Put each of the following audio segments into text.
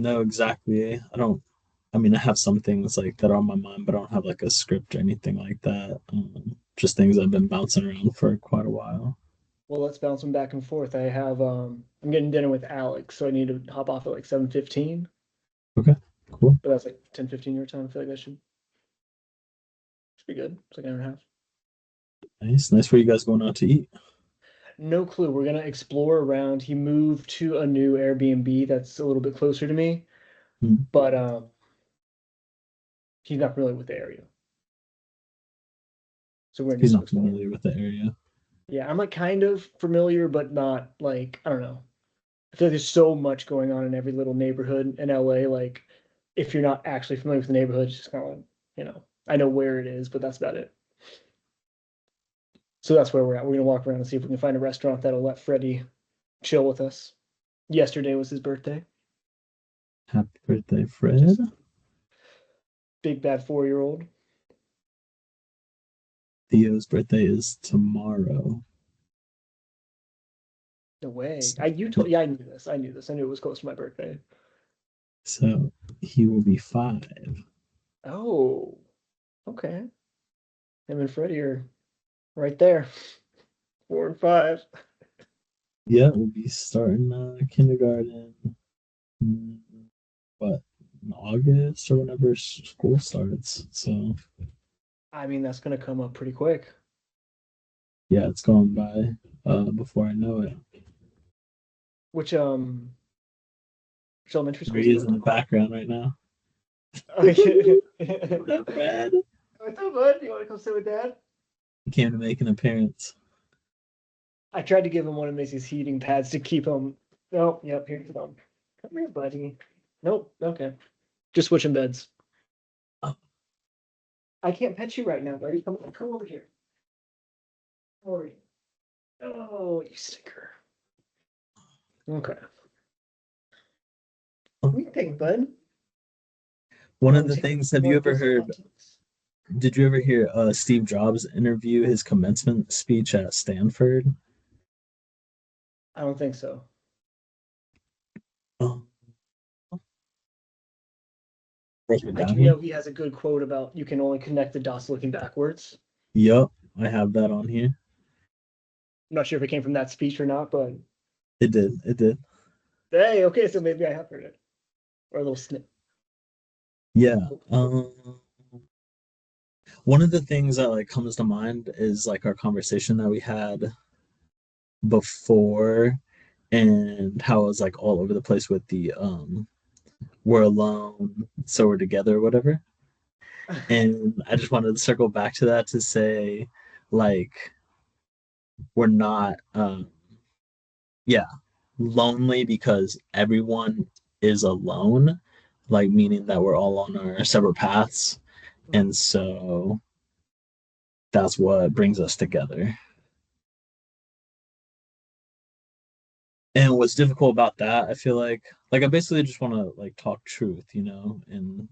No, exactly. I don't. I mean, I have some things like that are on my mind, but I don't have like a script or anything like that. Just things I've been bouncing around for quite a while. Well, let's bounce them back and forth. I'm getting dinner with Alex, so I need to hop off at like 7:15. Okay, cool. But that's like 10:15 your time. I feel like that should be good. It's like an hour and a half. Nice, nice. Where you guys going out to eat? No clue. We're gonna explore around. He moved to a new Airbnb that's a little bit closer to me, Hmm. but he's not familiar with the area. So we're gonna do He's some not exploring. familiar with the area. Yeah, I'm like kind of familiar, but not like I don't know. I feel like there's so much going on in every little neighborhood in LA. Like, if you're not actually familiar with the neighborhood, it's just kind of like, I know where it is, but that's about it. So that's where we're at. We're gonna walk around and see if we can find a restaurant that'll let Freddie chill with us. Yesterday was his birthday. Happy birthday, Fred. Just big bad 4 year old. Theo's birthday is tomorrow. No way. So, I you yeah, told Yeah, I knew this. I knew this. I knew it was close to my birthday. so he will be 5. Oh, okay. Him and Freddie are right there. 4 and 5. Yeah, we'll be starting kindergarten. mm, What, in August or whenever school starts. So I mean, that's gonna come up pretty quick. yeah, it's going by before I know it. Which which elementary There school is he he is going in the to? background right now. Oh, yeah. What up, Fred? What's up, bud? You want to come sit with Dad? He came to make an appearance. I tried to give him one of Macy's heating pads to keep him. Oh, yep, here's the Come here, buddy. Nope, okay. Just switching beds. Oh, I can't pet you right now, buddy. Come over here. How are you? Oh, you stinker. Okay. oh. What do you think, bud? One of Want the to take things, have you want to ever give some heard, hot tips? did you ever hear Steve Jobs interview his commencement speech at Stanford? I don't think so. Oh, wrote it I down do here. know he has a good quote about you can only connect the dots looking backwards. Yup, I have that on here. I'm not sure if it came from that speech or not, but It did. It did. hey, okay, so maybe I have heard it. Or a little snip. Yeah. One of the things that like comes to mind is like our conversation that we had before and how it was like all over the place with the we're alone, so we're together or whatever. And I just wanted to circle back to that to say like we're not yeah, lonely because everyone is alone, like meaning that we're all on our separate paths. And so that's what brings us together. And what's difficult about that, I feel like I basically just want to like talk truth, and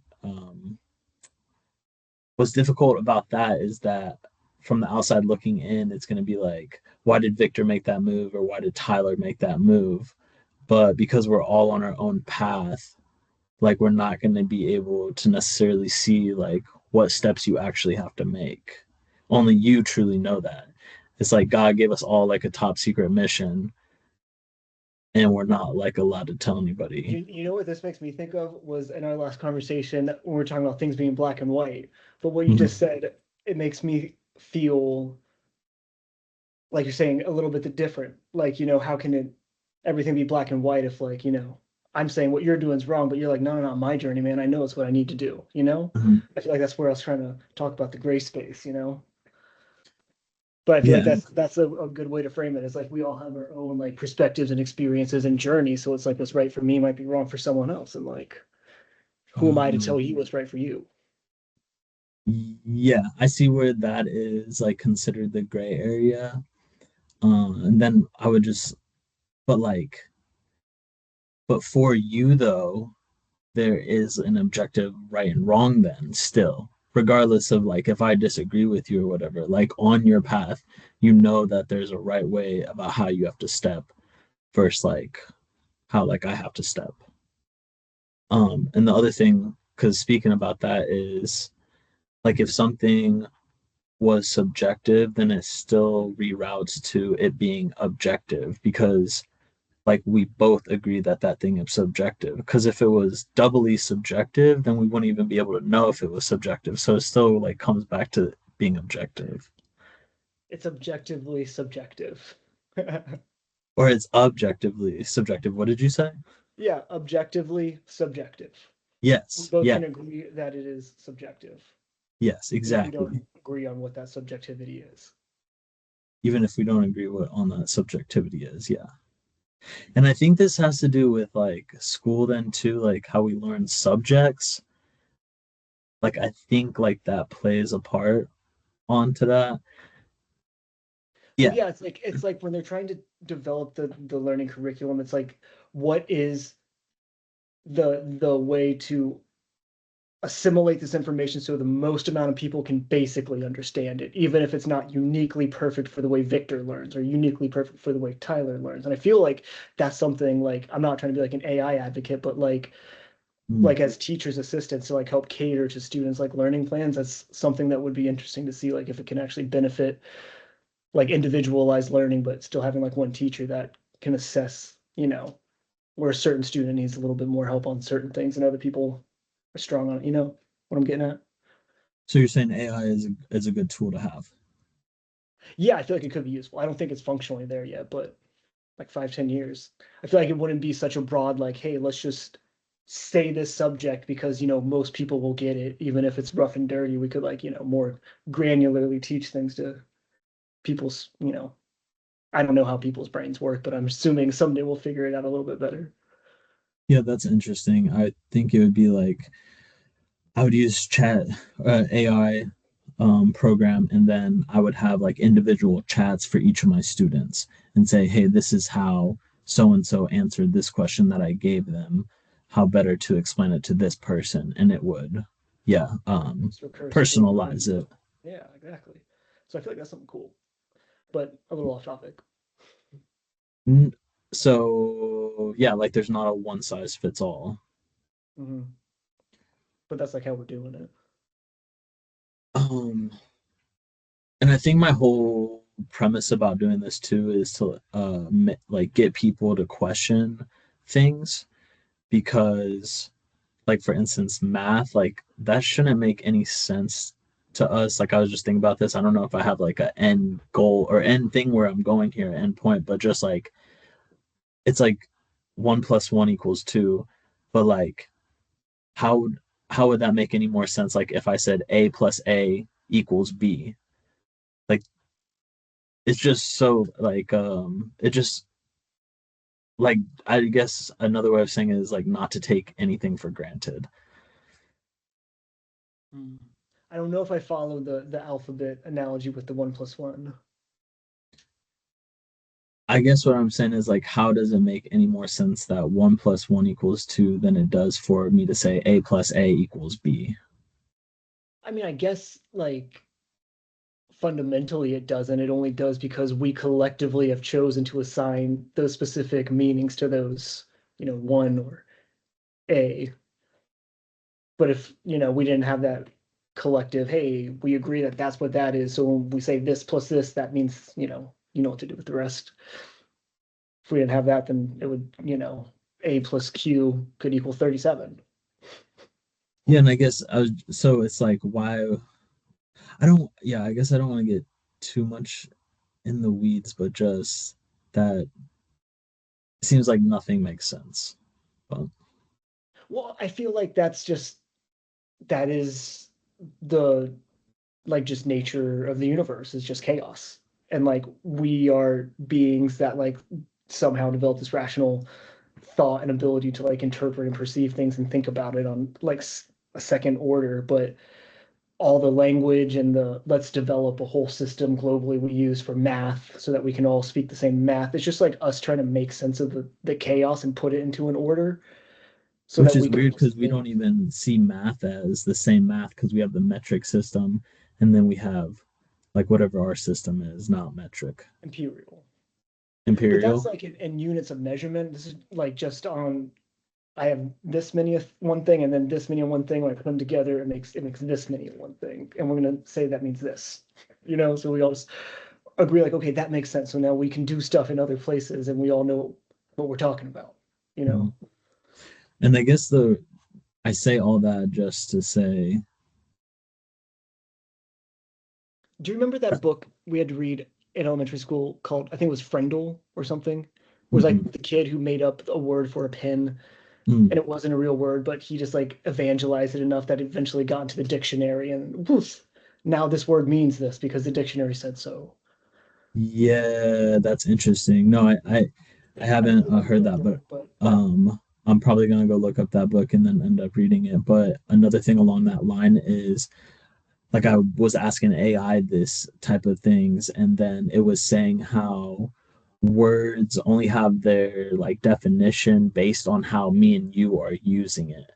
what's difficult about that is that from the outside looking in, it's going to be like, why did Victor make that move or why did Tyler make that move? But because we're all on our own path, like we're not going to be able to necessarily see like what steps you actually have to make. Only you truly know that. It's like God gave us all like a top secret mission and we're not like allowed to tell anybody. You know what this makes me think of was in our last conversation when we were talking about things being black and white. But what you Mhm. just said, it makes me feel like you're saying a little bit different. Like, how can everything be black and white if like, I'm saying what you're doing is wrong, but you're like, no, no, not my journey, man. I know it's what I need to do? Mhm. I feel like that's where I was trying to talk about the gray space. But I feel like Yeah. that's a good way to frame it. It's like we all have our own like perspectives and experiences and journeys. So it's like what's right for me might be wrong for someone else. And like, who am I to tell Um, you what's right for you? yeah, I see where that is like considered the gray area. And then I would just, but like, but for you though, there is an objective right and wrong then still, regardless of like if I disagree with you or whatever, like on your path, you know that there's a right way about how you have to step versus like how like I have to step. And the other thing, because speaking about that is like if something was subjective, then it still reroutes to it being objective because like we both agree that that thing is subjective. Because if it was doubly subjective, then we wouldn't even be able to know if it was subjective. So it still like comes back to being objective, It's objectively subjective. or it's objectively subjective. What did you say? Yeah, objectively subjective. We Yes, both yeah, can agree that it is subjective, yes, even if we don't exactly. agree on what that subjectivity is. Even if we don't agree what on that subjectivity is, yeah. And I think this has to do with like school then too, like how we learn subjects. Like I think like that plays a part onto that. Well, Yeah. yeah, it's like when they're trying to develop the learning curriculum, it's like what is the way to assimilate this information so the most amount of people can basically understand it, even if it's not uniquely perfect for the way Victor learns or uniquely perfect for the way Tyler learns. And I feel like that's something like I'm not trying to be like an AI advocate, but Mm. like as teachers assistants to like help cater to students like learning plans, that's something that would be interesting to see like if it can actually benefit like individualized learning, but still having like one teacher that can assess, where a certain student needs a little bit more help on certain things and other people are strong on it, what I'm getting at? So you're saying AI is a good tool to have. Yeah, I feel like it could be useful. I don't think it's functionally there yet, but like 5, 10 years, I feel like it wouldn't be such a broad like, hey, let's just say this subject because most people will get it, even if it's rough and dirty. We could like more granularly teach things to people's. I don't know how people's brains work, but I'm assuming someday we'll figure it out a little bit better. Yeah, that's interesting. I think it would be like I would use chat AI program, and then I would have like individual chats for each of my students and say, hey, this is how so and so answered this question that I gave them. How better to explain it to this person? And it would, yeah, Just recursively learn. personalize it. Yeah, exactly. So I feel like that's something cool, but a little off topic. So yeah, like there's not a one size fits all. Hmm. But that's like how we're doing it. Um, and I think my whole premise about doing this too is to like get people to question things because like for instance math like that shouldn't make any sense to us. Like I was just thinking about this. I don't know if I have like a end goal or end thing where I'm going here, end point, but just like it's like 1 plus 1 equals 2, but like how would how would that make any more sense like if I said a plus a equals b? Like it's just so like it just like I guess another way of saying it is like not to take anything for granted. Mm. I don't know if I follow the alphabet analogy with the 1 plus 1. I guess what I'm saying is like how does it make any more sense that 1 plus 1 equals 2 than it does for me to say a plus a equals b? I mean, I guess like fundamentally it doesn't. It only does because we collectively have chosen to assign those specific meanings to those, one or a. But if, we didn't have that collective, hey, we agree that that's what that is. So when we say this plus this, that means, what to do with the rest. If we didn't have that, then it would, a plus q could equal 37. Yeah, and I guess so it's like why I don't yeah, I guess I don't want to get too much in the weeds, but just that it seems like nothing makes sense. But Well, I feel like that is the like just nature of the universe is just chaos. And like we are beings that like somehow develop this rational thought and ability to like interpret and perceive things and think about it on like a second order, but all the language and the let's develop a whole system globally we use for math so that we can all speak the same math. It's just like us trying to make sense of the chaos and put it into an order so which that is we can weird because we think don't even see math as the same math because we have the metric system and then we have like whatever our system is, not metric. imperial. But that's Imperial. like in units of measurement. This is like just on I have this many of one thing and then this many of one thing. When I put them together, it makes this many of one thing, and we're gonna say that means this. So we all just agree like, okay, that makes sense. So now we can do stuff in other places, and we all know what we're talking about. You Mhm. know. And I guess the I say all that just to say, Do you remember that book we had to read in elementary school called, I think it was Frendel or something? It was mm-mm, like the kid who made up a word for a pen, mm, and it wasn't a real word, but he just like evangelized it enough that it eventually got into the dictionary, and woof, now this word means this because the dictionary said so. yeah, that's interesting. No, I I haven't really liked heard that that, but book, but I'm probably gonna go look up that book and then end up reading it. But another thing along that line is like I was asking AI this type of things, and then it was saying how words only have their like definition based on how me and you are using it.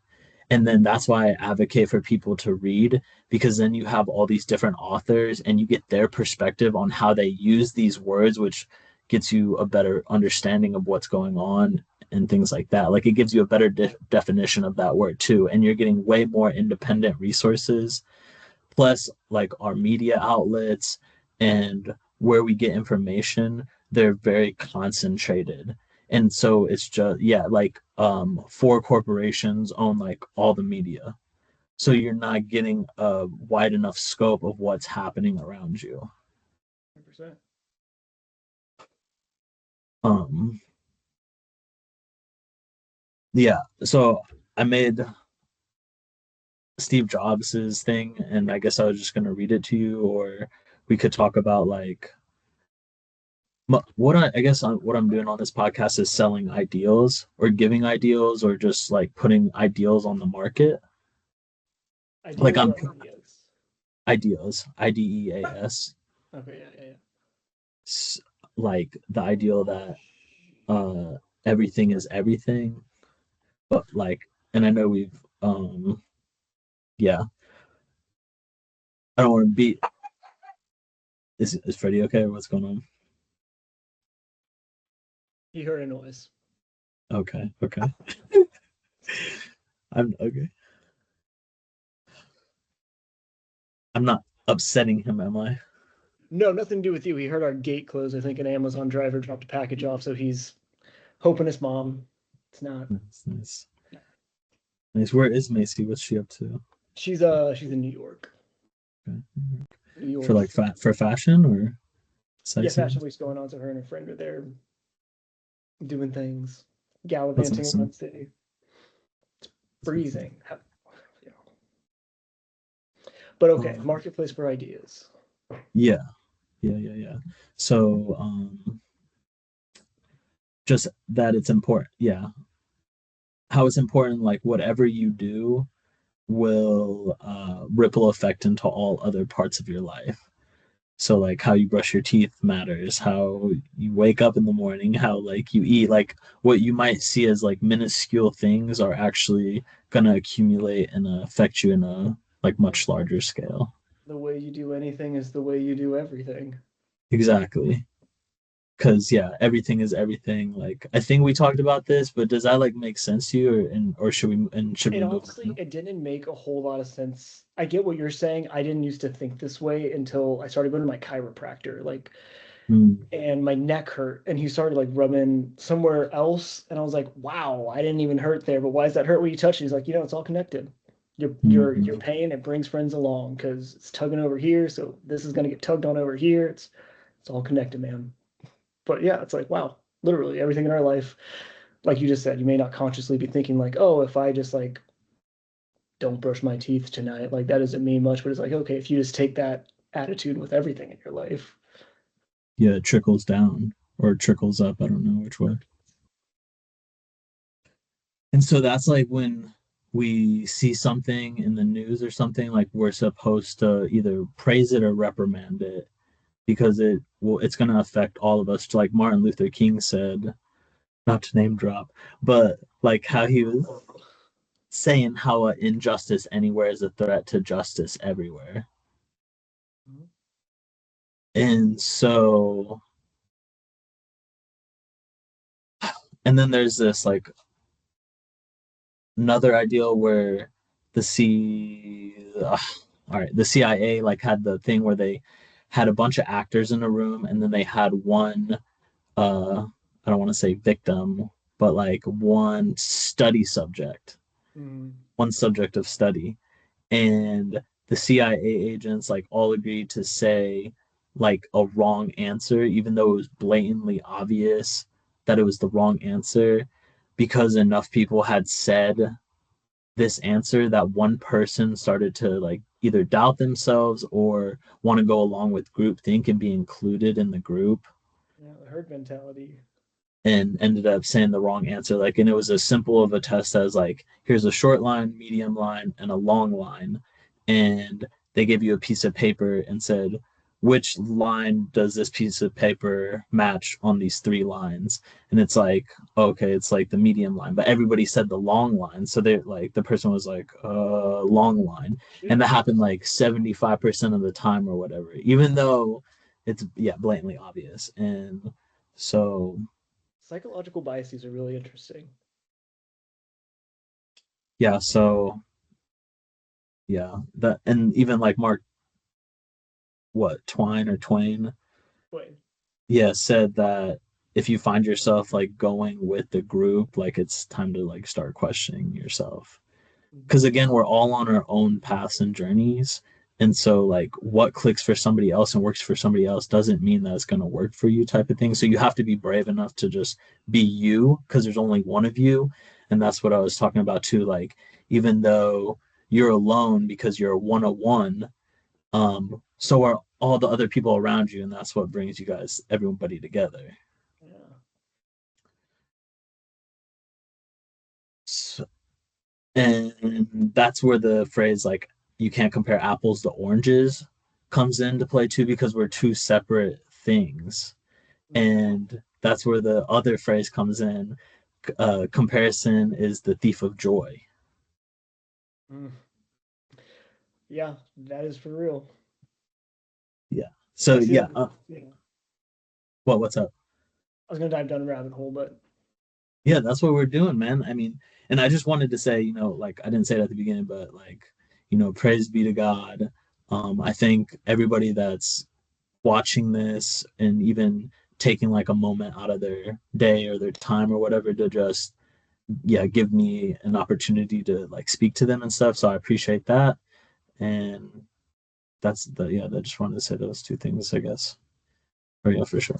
And then that's why I advocate for people to read, because then you have all these different authors and you get their perspective on how they use these words, which gets you a better understanding of what's going on and things like that. Like it gives you a better definition of that word too, and you're getting way more independent resources, plus like our media outlets and where we get information, they're very concentrated. And so it's just, yeah, like four corporations own like all the media, so you're not getting a wide enough scope of what's happening around you. 100%. um yeah, so I made Steve Jobs's thing, and I guess I was just going to read it to you, or we could talk about like I guess what I'm doing on this podcast is selling ideals or giving ideals or just like putting ideals on the market. Like Ideals I'm or ideas? ideals, IDEAS, Okay, yeah, yeah, yeah. like the ideal that uh everything is everything, but like, and I know we've yeah, I don't want to be. Is Freddie okay, or what's going on? He heard a noise. Okay, okay. I'm okay. I'm not upsetting him, am I? No, nothing to do with you. He heard our gate close. I think an Amazon driver dropped a package off, so he's hoping his mom. It's not. Nice, nice, nice. Where is Macy? What's she up to? She's in New York. Okay. New For York. like for fashion or Yeah, Fashion sightseeing? Week's going on, so her and her friend are there doing things, That's gallivanting awesome. around the city. That's awesome. Freezing. You know. But okay, Um, marketplace for ideas. yeah, yeah. So, just that it's important. Yeah, how it's important. Like whatever you do will ripple effect into all other parts of your life. So like how you brush your teeth matters, how you wake up in the morning, how like you eat, like what you might see as like minuscule things are actually gonna accumulate and affect you in a like much larger scale. The way you do anything is the way you do everything. Exactly. Because yeah, everything is everything. Like I think we talked about this, but does that like make sense to you, or should It we move honestly, on? it didn't make a whole lot of sense. I get what you're saying. I didn't used to think this way until I started going to my chiropractor. Like, Mm, and my neck hurt, and he started like rubbing somewhere else, and I was like, wow, I didn't even hurt there, but why does that hurt when you touch it? He's like, it's all connected. Your mm, pain, it brings friends along because it's tugging over here, so this is gonna get tugged on over here. It's all connected, man. But yeah, it's like, wow, literally everything in our life, like you just said, you may not consciously be thinking like, oh, if I just like don't brush my teeth tonight, like that doesn't mean much, but it's like, okay, if you just take that attitude with everything in your life. yeah, it trickles down or it trickles up. I don't know which way. And so that's like when we see something in the news or something, like we're supposed to either praise it or reprimand it, because it's going to affect all of us. Like Martin Luther King said, not to name drop, but like how he was saying how injustice anywhere is a threat to justice everywhere. And so, and then there's this like another ideal where the all right, the CIA like had the thing where they had a bunch of actors in a room, and then they had one I don't want to say victim, but like one study subject, Mm, one subject of study. And the CIA agents like all agreed to say like a wrong answer, even though it was blatantly obvious that it was the wrong answer, because enough people had said this answer that one person started to like either doubt themselves or want to go along with groupthink and be included in the group, yeah, the herd mentality. and ended up saying the wrong answer. Like, and it was as simple of a test as like, here's a short line, medium line, and a long line. And they gave you a piece of paper and said, which line does this piece of paper match on these three lines? And it's like, okay, it's like the medium line, but everybody said the long line. So they like, the person was like, long line. And that Shoot. happened like 75% of the time or whatever, even though it's, yeah, blatantly obvious. And so Psychological biases are really interesting. yeah, so yeah, that, and even like Mark, what, Twine or Twain, Wait. yeah, said that if you find yourself like going with the group, like it's time to like start questioning yourself. Mhm. Because again, we're all on our own paths and journeys. And so like what clicks for somebody else and works for somebody else doesn't mean that it's gonna work for you type of thing. So you have to be brave enough to just be you because there's only one of you. And that's what I was talking about too. Like even though you're alone because you're a 101, so are all the other people around you, and that's what brings you guys, everybody together. Yeah. So, and that's where the phrase like you can't compare apples to oranges comes into play too, because we're two separate things. Mm. And that's where the other phrase comes in. Comparison is the thief of joy. Mm. Yeah, that is for real. Yeah. So I see yeah. that. Yeah. What's up? I was gonna dive down a rabbit hole, but Yeah, that's what we're doing, man. I mean, and I just wanted to say, like I didn't say it at the beginning, but like, praise be to God. I think everybody that's watching this and even taking like a moment out of their day or their time or whatever to just, yeah, give me an opportunity to like speak to them and stuff. So I appreciate that. And that's the, yeah, I just wanted to say those two things, I guess. Or yeah, for sure.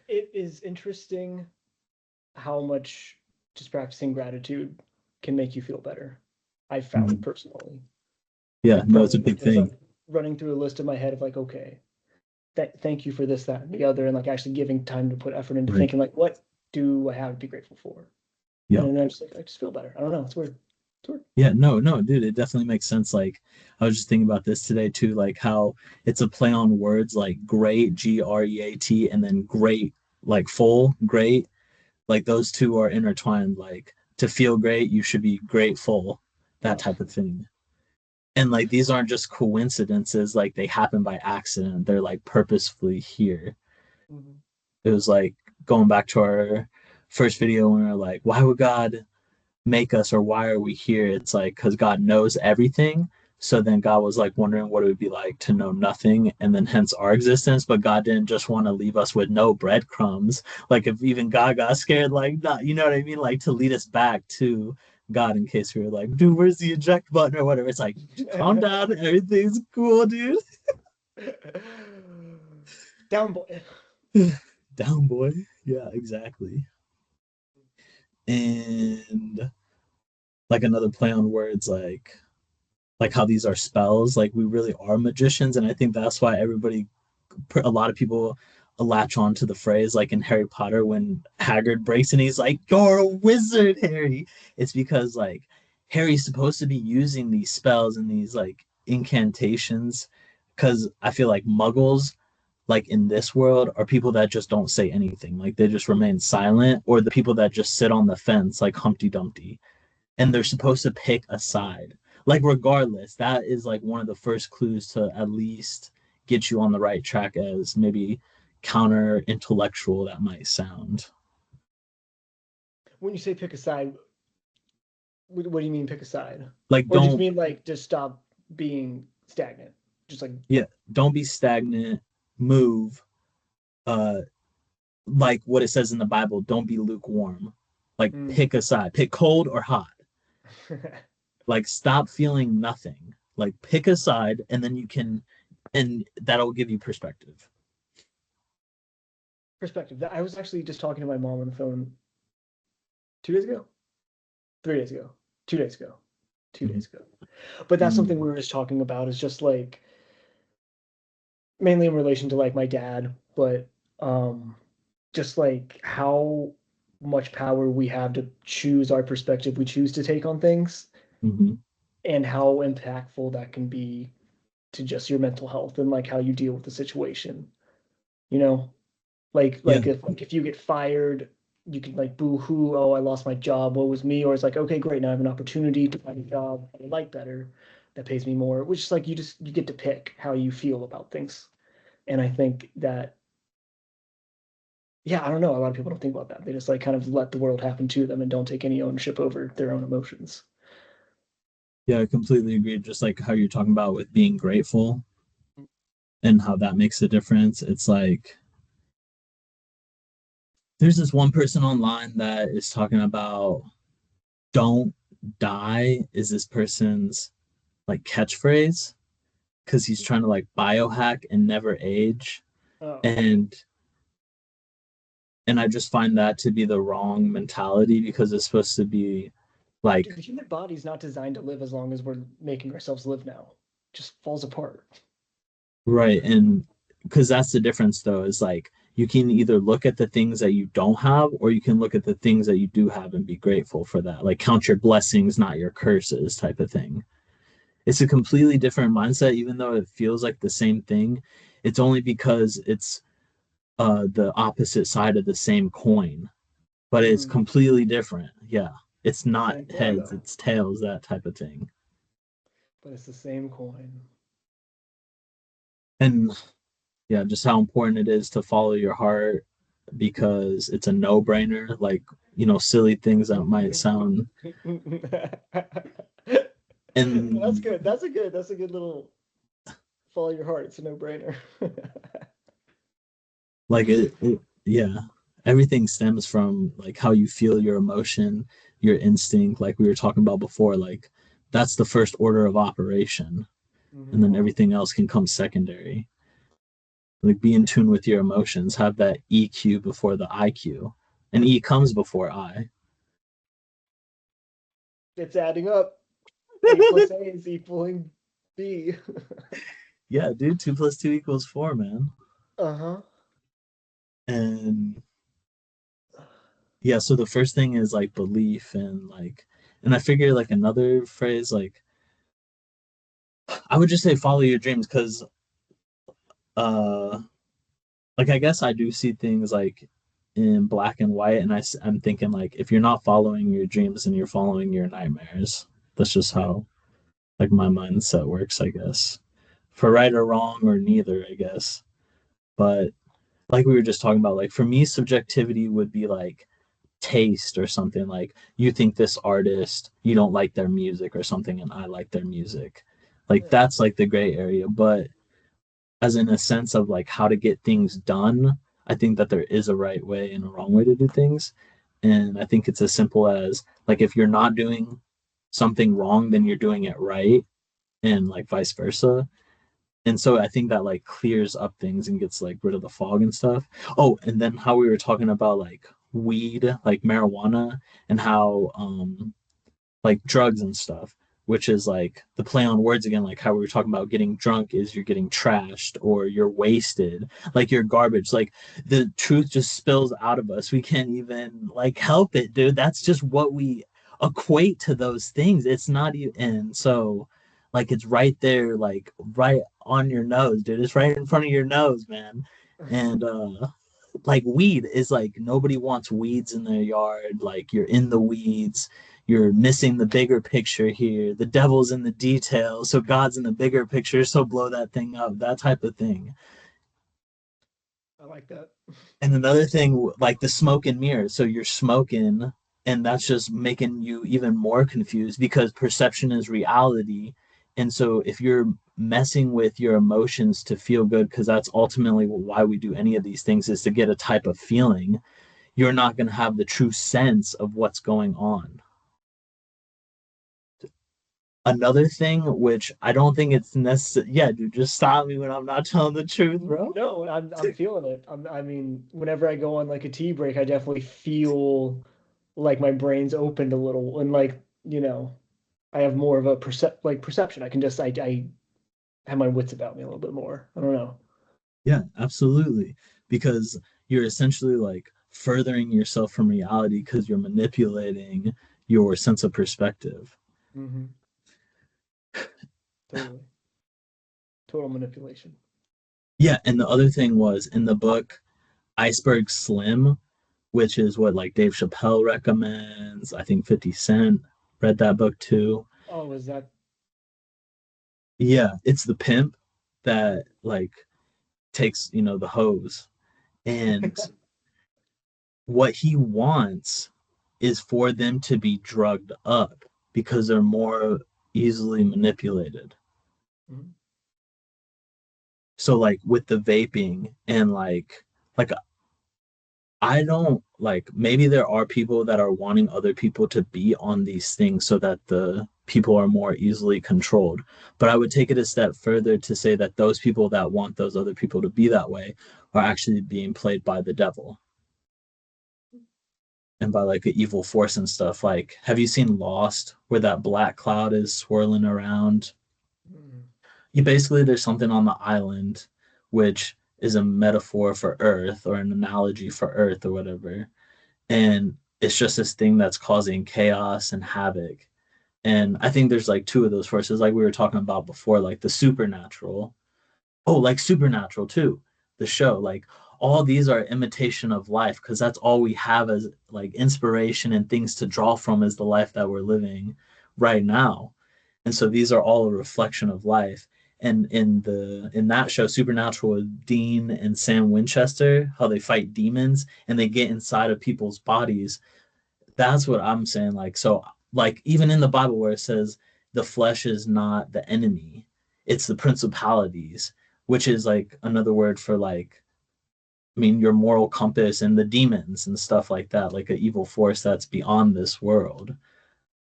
it is interesting how much just practicing gratitude can make you feel better. I found Mhm. personally, Yeah, like no, it's a from big just thing. like running through a list in my head of like, okay, thank you for this, that, and the other, and like actually giving time to put effort into Right. thinking like, what do I have to be grateful for? And Yeah. then I just like I just feel better. I don't know. It's weird. It's weird. Yeah, no, no, dude, it definitely makes sense. Like, I was just thinking about this today too, like how it's a play on words like great, Great, and then great, like full, great. Like those two are intertwined. Like to feel great, you should be grateful, that Yeah. type of thing. And like these aren't just coincidences, like they happen by accident. They're like purposefully here. Mhm. It was like going back to our first video when we were like, why would God make us, or why are we here? It's like because God knows everything. So then God was like wondering what it would be like to know nothing, and then hence our existence. But God didn't just want to leave us with no breadcrumbs. Like if even God got scared, like not, you know what I mean, like to lead us back to God in case we were like, dude, where's the eject button or whatever. It's like, calm down, everything's cool, dude. Down boy. Down, boy. Yeah, exactly. And like another play on words, like how these are spells. Like we really are magicians, and I think that's why a lot of people latch on to the phrase, like in Harry Potter when Hagrid breaks and he's like, "You're a wizard, Harry." It's because like Harry's supposed to be using these spells and these like incantations, because I feel like Muggles, like in this world, are people that just don't say anything, like they just remain silent, or the people that just sit on the fence like Humpty Dumpty, and they're supposed to pick a side. Like, regardless, that is like one of the first clues to at least get you on the right track, as maybe counter intellectual that might sound. When you say pick a side, What do you mean pick a side? Like Or just don't mean like just stop being stagnant? Just like yeah, don't be stagnant, move. Uh like what it says in the Bible, don't be lukewarm. Like mm. pick a side, pick cold or hot. Like stop feeling nothing. Like pick a side and then you can and that'll give you perspective. Perspective. I was actually just talking to my mom on the phone 2 days ago, 3 days ago, 2 days ago, two Mhm. days ago. But that's Mm, something we were just talking about is just like mainly in relation to like my dad, but um just like how much power we have to choose our perspective we choose to take on things mhm. and how impactful that can be to just your mental health and like how you deal with the situation. You know, Yeah, like if you get fired, you can like boo hoo, oh I lost my job, what was me? Or it's like, okay, great, now I have an opportunity to find a job I like better that pays me more, which is like you get to pick how you feel about things. And I think that yeah, I don't know. A lot of people don't think about that. They just like kind of let the world happen to them and don't take any ownership over their own emotions. yeah, I completely agree. Just like how you're talking about with being grateful and how that makes a difference. It's like there's this one person online that is talking about don't die is this person's like catchphrase because he's trying to like biohack and never age. Oh, And I just find that to be the wrong mentality because it's supposed to be like dude, the human body's not designed to live as long as we're making ourselves live now. It just falls apart. right. And because that's the difference though, is like you can either look at the things that you don't have or you can look at the things that you do have and be grateful for that, like count your blessings not your curses type of thing. It's a completely different mindset even though it feels like the same thing. It's only because it's the opposite side of the same coin, but it's Mm, completely different. Yeah, it's not same coin heads, though, it's tails, that type of thing. but it's the same coin. And yeah, just how important it is to follow your heart because it's a no-brainer. Like, silly things that might sound. That's And good. That's a good. That's a good little follow your heart. It's a no-brainer. like yeah, everything stems from like how you feel your emotion, your instinct, like we were talking about before. Like that's the first order of operation, and Mhm. then everything else can come secondary. Like be in tune with your emotions, have that EQ before the IQ, and E comes before I. It's adding up. A plus A is equaling B. Yeah, dude, 2 + 2 = 4, man. Uh-huh. And yeah, so the first thing is like belief and like, and I figure like another phrase, like I would just say follow your dreams because uh like I guess I do see things like in black and white, and I'm thinking like if you're not following your dreams and you're following your nightmares. That's just how like my mindset works, I guess. For right or wrong or neither, I guess. But like we were just talking about, like for me, subjectivity would be like taste or something. Like you think this artist, you don't like their music or something, and I like their music. Like Yeah. that's like the gray area. But as in a sense of like how to get things done, I think that there is a right way and a wrong way to do things. And I think it's as simple as like if you're not doing something wrong, then you're doing it right, and like vice versa. And so I think that like clears up things and gets like rid of the fog and stuff. Oh, and then how we were talking about like weed, like marijuana, and how like drugs and stuff, which is like the play on words again, like how we were talking about getting drunk is you're getting trashed or you're wasted, like you're garbage. Like the truth just spills out of us. We can't even like help it, dude. That's just what we equate to those things. It's not even, and so like it's right there, like right on your nose, dude. It's right in front of your nose, man. And like weed is like nobody wants weeds in their yard. Like you're in the weeds, you're missing the bigger picture here. The devil's in the details, so God's in the bigger picture, so blow that thing up, that type of thing. I like that. And another thing, like the smoke and mirrors. So you're smoking And that's just making you even more confused because perception is reality. And so if you're messing with your emotions to feel good, because that's ultimately why we do any of these things, is to get a type of feeling, you're not going to have the true sense of what's going on. Another thing, which I don't think it's necessary. Yeah, dude, just stop me when I'm not telling the truth, bro. No, I'm feeling it. I mean, whenever I go on like a tea break, I definitely feel like my brain's opened a little, and like, I have more of a perception. I can just I have my wits about me a little bit more. I don't know. Yeah, absolutely. Because you're essentially like furthering yourself from reality because you're manipulating your sense of perspective. Hmm. Totally. Total manipulation. Yeah, and the other thing was in the book Iceberg Slim, which is what like Dave Chappelle recommends. I think 50 Cent read that book too. Oh, is that Yeah, it's the pimp that like takes, the hose. And what he wants is for them to be drugged up because they're more easily manipulated. Mhm. So like with the vaping and like I don't like maybe there are people that are wanting other people to be on these things so that the people are more easily controlled. But I would take it a step further to say that those people that want those other people to be that way are actually being played by the devil and by like an evil force and stuff. Like, have you seen Lost where that black cloud is swirling around? Mhm. You basically there's something on the island which is a metaphor for Earth or an analogy for Earth or whatever. And it's just this thing that's causing chaos and havoc. And I think there's like two of those forces, like we were talking about before, like the supernatural. Oh, like Supernatural too, the show. Like all these are imitation of life because that's all we have as like inspiration and things to draw from is the life that we're living right now. And so these are all a reflection of life. And in that show, Supernatural with Dean and Sam Winchester, how they fight demons and they get inside of people's bodies, that's what I'm saying. Like, so, like, even in the Bible where it says the flesh is not the enemy, it's the principalities, which is like another word for like, I mean, your moral compass and the demons and stuff like that, like an evil force that's beyond this world.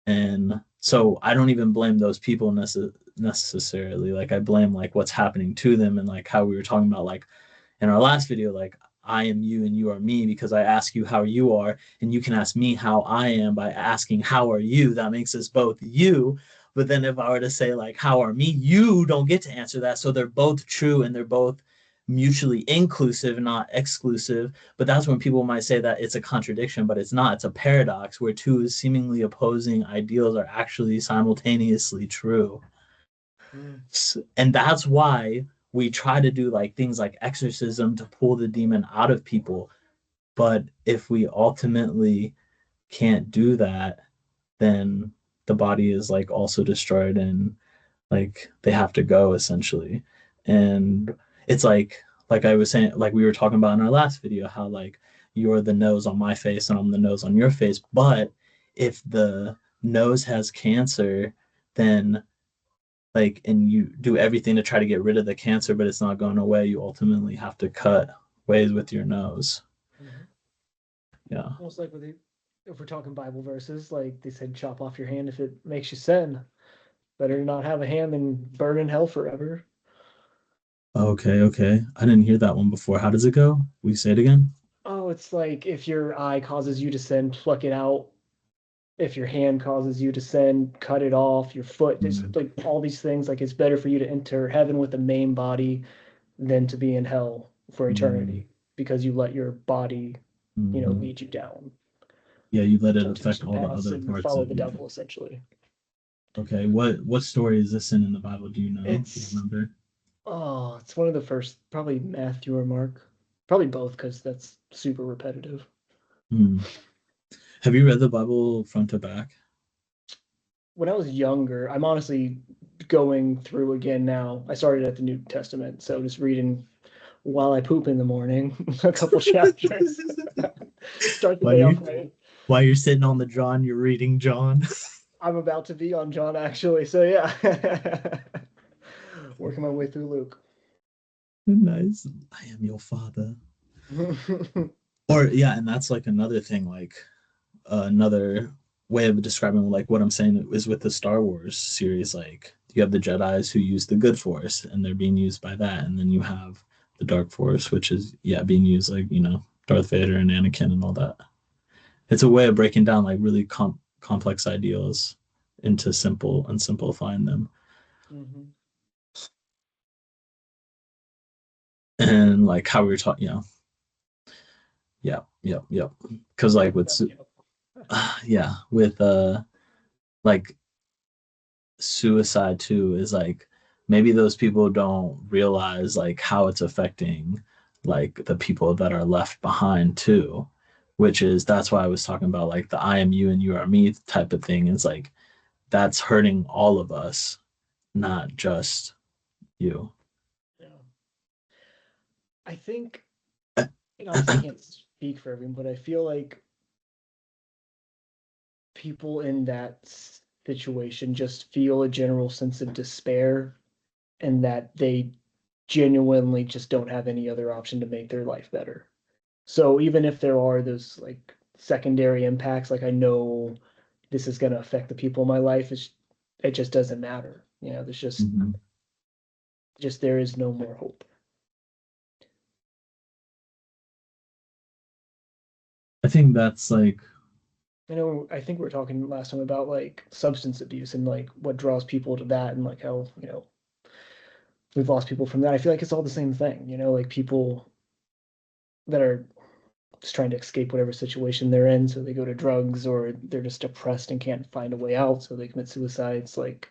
And so I don't even blame those people necessarily. Like, I blame like what's happening to them and like how we were talking about, like, in our last video, like I am you and you are me because I ask you how you are, and you can ask me how I am by asking how are you. That makes us both you. But then if I were to say like how are me, you don't get to answer that. So they're both true and they're both mutually inclusive, not exclusive. But that's when people might say that it's a contradiction, but it's not. It's a paradox where two seemingly opposing ideals are actually simultaneously true. Mm. And that's why we try to do like things like exorcism to pull the demon out of people. But if we ultimately can't do that, then the body is like also destroyed and like they have to go essentially. And it's like I was saying, like we were talking about in our last video, how like you're the nose on my face and I'm the nose on your face. But if the nose has cancer, then like and you do everything to try to get rid of the cancer but it's not going away, you ultimately have to cut ways with your nose. Mhm. Yeah. Almost like if we're talking Bible verses, like they said, chop off your hand if it makes you sin. Better not have a hand than burn in hell forever. Okay, okay, I didn't hear that one before. How does it go? Will you say it again? Oh, it's like if your eye causes you to sin, pluck it out. If your hand causes you to sin, cut it off. Your foot, there's Mm-hmm. like all these things. Like it's better for you to enter heaven with a main body than to be in hell for eternity because you let your body, Mm-hmm. lead you down Yeah, you let it affect temptation all the paths other and parts follow of the you. devil essentially. Okay, what story is this in the Bible? Do you know? Do you It's remember? it's one of the first, probably Matthew or Mark, probably both because that's super repetitive. Hmm. Have you read the Bible front to back? When I was younger, I'm honestly going through again now. I started at the New Testament, so just reading while I poop in the morning, a couple chapters. Start the Why do day you off right. While you're sitting on the John, you're reading John. I'm about to be on John actually, so yeah. Working my way through Luke. Nice. I am your father. Or yeah, and that's like another thing, like another way of describing like what I'm saying is with the Star Wars series, like you have the Jedi's who use the good force and they're being used by that, and then you have the dark force, which is yeah, being used like, Darth Vader and Anakin and all that. It's a way of breaking down like really complex ideals into simple and simplifying them. Mhm. And like how we were talking, yeah, yeah. Because like Yep, with yep, yep. yeah, with like suicide too is like maybe those people don't realize like how it's affecting like the people that are left behind too, which is that's why I was talking about like the I am you and you are me type of thing. Is like that's hurting all of us, not just you. Yeah. I think, obviously I can't speak for everyone, but I feel like people in that situation just feel a general sense of despair and that they genuinely just don't have any other option to make their life better. So even if there are those like secondary impacts, like I know this is going to affect the people in my life, it just doesn't matter. There's Mhm. just there is no more hope. I think that's like I think we were talking last time about like substance abuse and like what draws people to that and like how, we've lost people from that. I feel like it's all the same thing, like people that are just trying to escape whatever situation they're in. So they go to drugs or they're just depressed and can't find a way out. So they commit suicide. It's like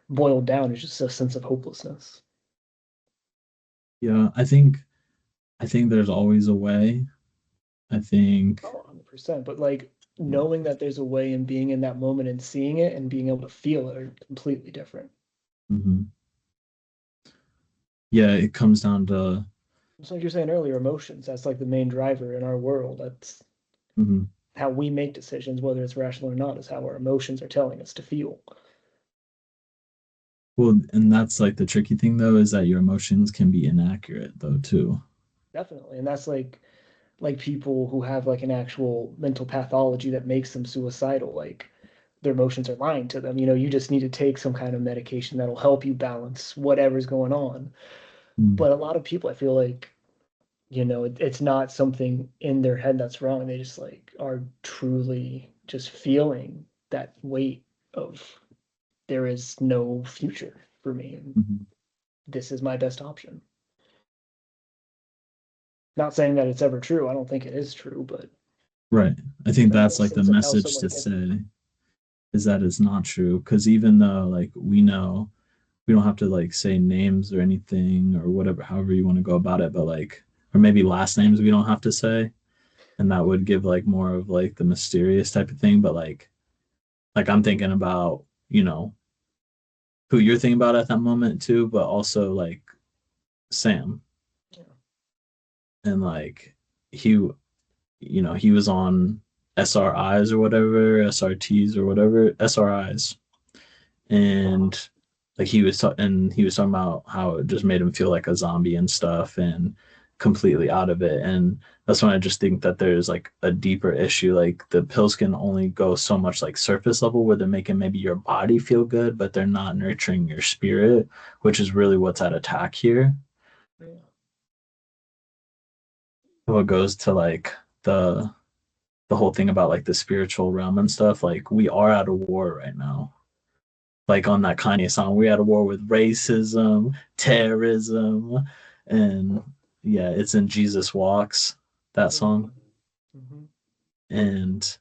boiled down, it's just a sense of hopelessness. yeah, I think there's always a way. I think Oh, 100%. But like knowing that there's a way and being in that moment and seeing it and being able to feel it are completely different. mhm. Yeah, it comes down to It's like you're saying earlier, emotions. That's like the main driver in our world. That's mhm. how we make decisions, whether it's rational or not, is how our emotions are telling us to feel. Well, and that's like the tricky thing though, is that your emotions can be inaccurate though too. Definitely. And that's like people who have like an actual mental pathology that makes them suicidal. Like their emotions are lying to them. You just need to take some kind of medication that'll help you balance whatever's going on. Mm. But a lot of people, I feel like, it's not something in their head that's wrong. They just like are truly just feeling that weight of there is no future for me and Mhm. this is my best option. Not saying that it's ever true. I don't think it is true, but Right. I think a that's general like the sense of how message someone to can. say is that it's not true. Because even though like we know we don't have to like say names or anything or whatever, however you want to go about it, but like, or maybe last names we don't have to say, and that would give like more of like the mysterious type of thing. But like I'm thinking about, who you're thinking about at that moment too, but also like Sam Yeah. and like he he was on SRIs or whatever, SRTs or whatever, SRIs, and like he was talking about how it just made him feel like a zombie and stuff, and completely out of it. And that's when I just think that there's like a deeper issue. Like the pills can only go so much like surface level where they're making maybe your body feel good, but they're not nurturing your spirit, which is really what's at attack here. Yeah. What goes to like the whole thing about like the spiritual realm and stuff, like we are at a war right now. Like on that Kanye song, we're at a war with racism, terrorism, and yeah, it's in Jesus Walks, that Mm-hmm. song. Mm-hmm. And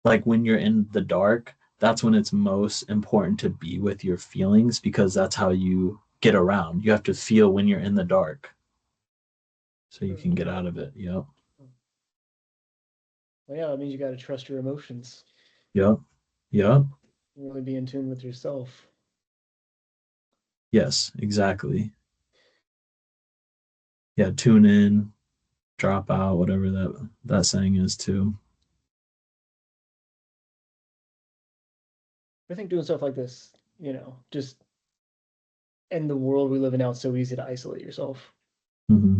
like when you're in the dark, that's when it's most important to be with your feelings because that's how you get around. You have to feel when you're in the dark so you True, can get true. out of it. Yep. Well, yeah, that means you got to trust your emotions, Yep. Yep. really be in tune with yourself. Yes, exactly. Yeah, tune in, drop out, whatever that saying is too. I think doing stuff like this, just in the world we live in now, it's so easy to isolate yourself. Hmm.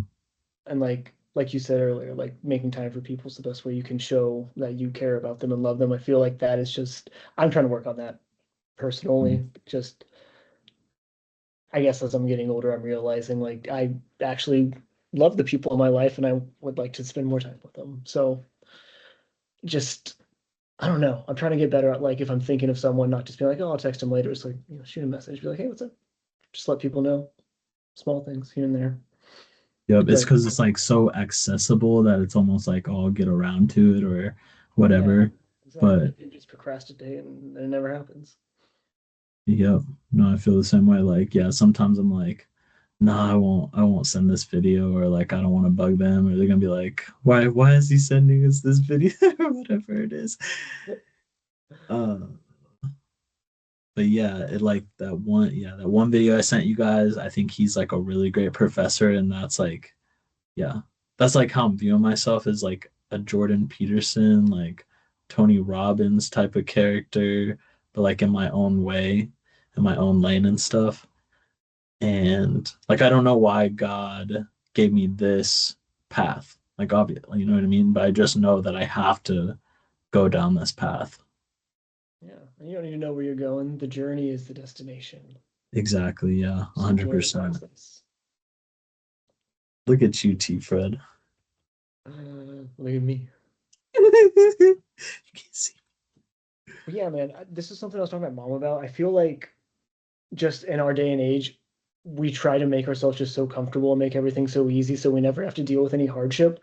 And like you said earlier, like making time for people is the best way you can show that you care about them and love them. I feel like that is just I'm trying to work on that personally. Just I guess as I'm getting older, I'm realizing like I actually love the people in my life and I would like to spend more time with them. So just I don't know. I'm trying to get better at like if I'm thinking of someone, not just being like, oh, I'll text them later. It's like, shoot a message, be like, hey, what's up? Just let people know small things here and there. Yep, It's it's like, because it's like so accessible that it's almost like, oh, I'll get around to it or yeah, whatever. exactly. But You just procrastinate and it never happens. yep, no, I feel the same way. Like, yeah, sometimes I'm like, nah, I won't send this video, or like I don't want to bug them, or they're gonna be like, why is he sending us this video or whatever it is. Uh, but yeah, it like that one video I sent you guys, I think he's like a really great professor, and that's like, yeah, that's like how I'm viewing myself as like a Jordan Peterson, like Tony Robbins type of character, but like in my own way, in my own lane and stuff. And like I don't know why God gave me this path. Like obviously, you know what I mean? But I just know that I have to go down this path. Yeah. And you don't need to know where you're going. The journey is the destination. Exactly, yeah, Just enjoy the 100%. process. Look at you, T Fred. Look at me. You can't see. But yeah, man, this is something I was talking to my mom about. I feel like just in our day and age, we try to make ourselves just so comfortable and make everything so easy so we never have to deal with any hardship.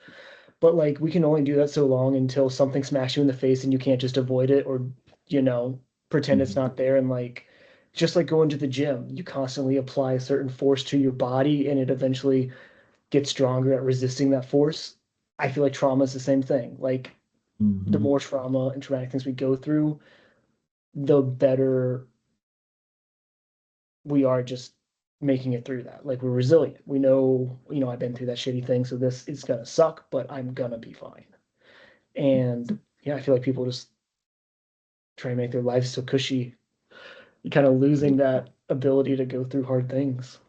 But like we can only do that so long until something smacks you in the face and you can't just avoid it or, you know, pretend it's Mhm. not there. And like just like going to the gym, you constantly apply a certain force to your body and it eventually gets stronger at resisting that force. I feel like trauma is the same thing. Like the Mhm. more trauma and traumatic things we go through, the better we are just making it through that. Like we're resilient. We know, I've been through that shitty thing, so this is gonna suck, but I'm gonna be fine. And yeah, I feel like people just try to make their lives so cushy. You're kind of losing that ability to go through hard things.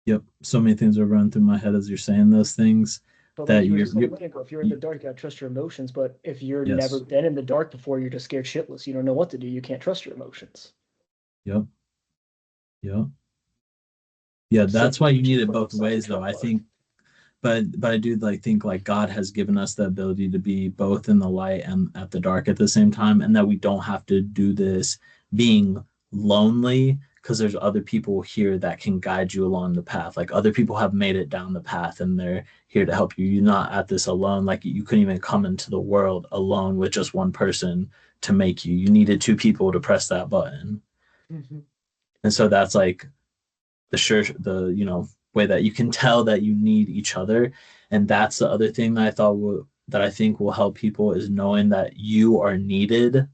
Yep. So many things are running through my head as you're saying those things But like that you were just saying a you minute ago, if you're in the dark, you gotta trust your emotions. But if you're never yes. been in the dark before, you're just scared shitless. You don't know what to do. You can't trust your emotions. Yep. Yep. Yeah, So that's why you need just it put both aside the ways though. I trauma. think but I do like think like God has given us the ability to be both in the light and at the dark at the same time, and that we don't have to do this being lonely because there's other people here that can guide you along the path. Like other people have made it down the path and they're here to help you. You're not at this alone. Like you couldn't even come into the world alone with just one person to make you. You needed two people to press that button. Mhm. And so that's like the way that you can tell that you need each other. And that's the other thing that I think will help people is knowing that you are needed,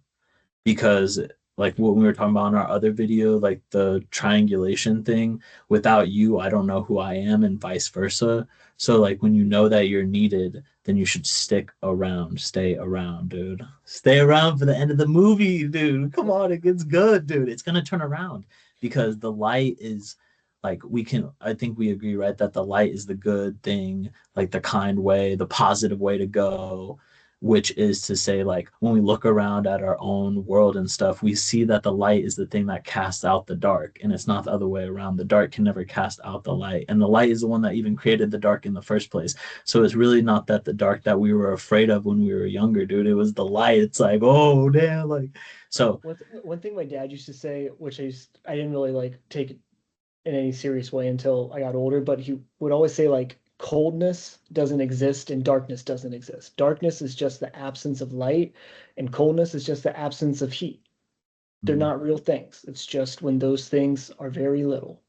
because like what we were talking about in our other video, like the triangulation thing, without you I don't know who I am, and vice versa. So like when you know that you're needed, then you should stay around, dude. Stay around for the end of the movie, dude. Come on, it gets good, dude. It's gonna turn around because the light is like, I think we agree, right, that the light is the good thing, like the kind way, the positive way to go, which is to say, like, when we look around at our own world and stuff, we see that the light is the thing that casts out the dark, and it's not the other way around. The dark can never cast out the light, and the light is the one that even created the dark in the first place. So it's really not that the dark that we were afraid of when we were younger, dude. It was the light. It's like, oh damn, like, so. One thing my dad used to say, which I didn't really like take in any serious way until I got older, but he would always say like coldness doesn't exist and darkness doesn't exist. Darkness is just the absence of light, and coldness is just the absence of heat. They're Mm, not real things. It's just when those things are very little.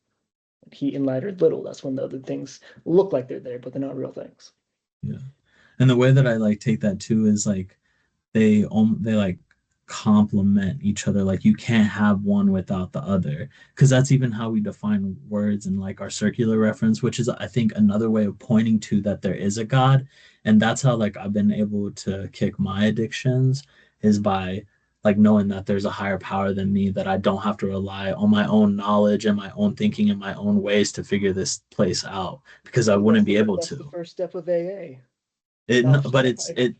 Heat and light are little. That's when the other things look like they're there, but they're not real things. yeah. And the way that I like take that too is like they like complement each other. Like you can't have one without the other, because that's even how we define words in like our circular reference, which is I think another way of pointing to that there is a God. And that's how like I've been able to kick my addictions, is by like knowing that there's a higher power than me, that I don't have to rely on my own knowledge and my own thinking and my own ways to figure this place out, because I Dude, that's wouldn't the be able that's the to. first step of AA. It, Knowledge but drive.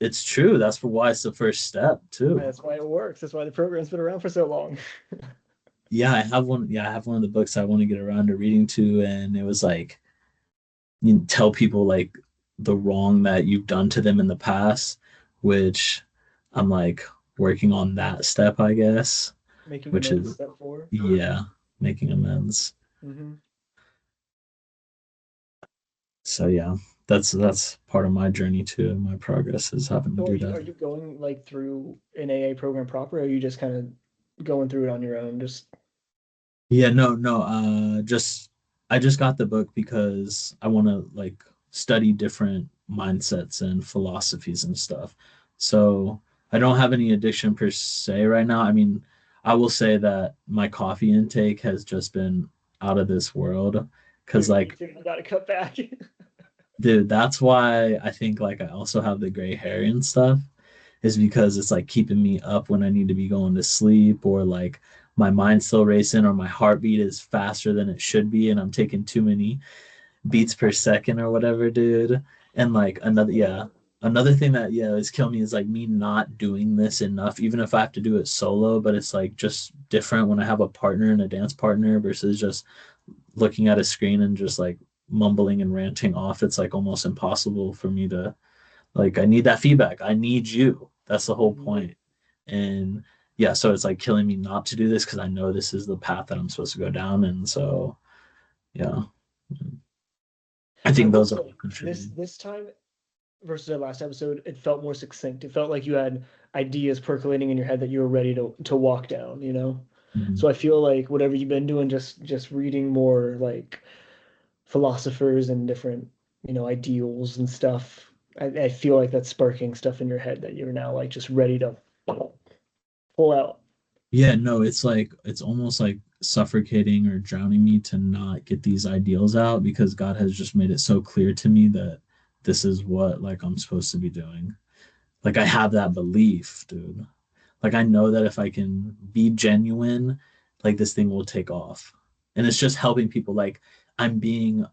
it's true. That's why it's the first step too. That's why it works. That's why the program's been around for so long. Yeah, I have one. Yeah, I have one of the books I want to get around to reading to, and it was like, you tell people like the wrong that you've done to them in the past, which I'm like working on that step, I guess, Making which amends, is, step four. yeah, making amends. Mm-hmm. So yeah, that's part of my journey too. My progress is having to So are do you that. are you going like through an AA program proper, or are you just kind of going through it on your own? Just Yeah, no. Just I just got the book because I want to like study different mindsets and philosophies and stuff. So I don't have any addiction per se right now. I mean, I will say that my coffee intake has just been out of this world. Because dude, me like, too. You gotta cut back. dude, that's why I think like I also have the gray hair and stuff, is because it's like keeping me up when I need to be going to sleep, or like my mind's still racing, or my heartbeat is faster than it should be and I'm taking too many beats per second or whatever, dude. And like That's another, yeah, terrible. another thing that, yeah, is killing me is like me not doing this enough, even if I have to do it solo, but it's like just different when I have a partner and a dance partner versus just looking at a screen and just like mumbling and ranting off. It's like almost impossible for me to, like, I need that feedback. I need you. That's the whole Mhm. point. And yeah, so it's like killing me not to do this because I know this is the path that I'm supposed to go down. And so, yeah, I I think will those are all say this contributing. this time versus our last episode, it felt more succinct. It felt like you had ideas percolating in your head that you were ready to walk down, you know? Mhm. So I feel like whatever you've been doing, just reading more like philosophers and different, ideals and stuff. I feel like that's sparking stuff in your head that you're now like just ready to pull out. Yeah, no, it's like, it's almost like suffocating or drowning me to not get these ideals out, because God has just made it so clear to me that this is what like I'm supposed to be doing. Like I have that belief, dude. Like I know that if I can be genuine, like this thing will take off. And it's just helping people. Like I'm being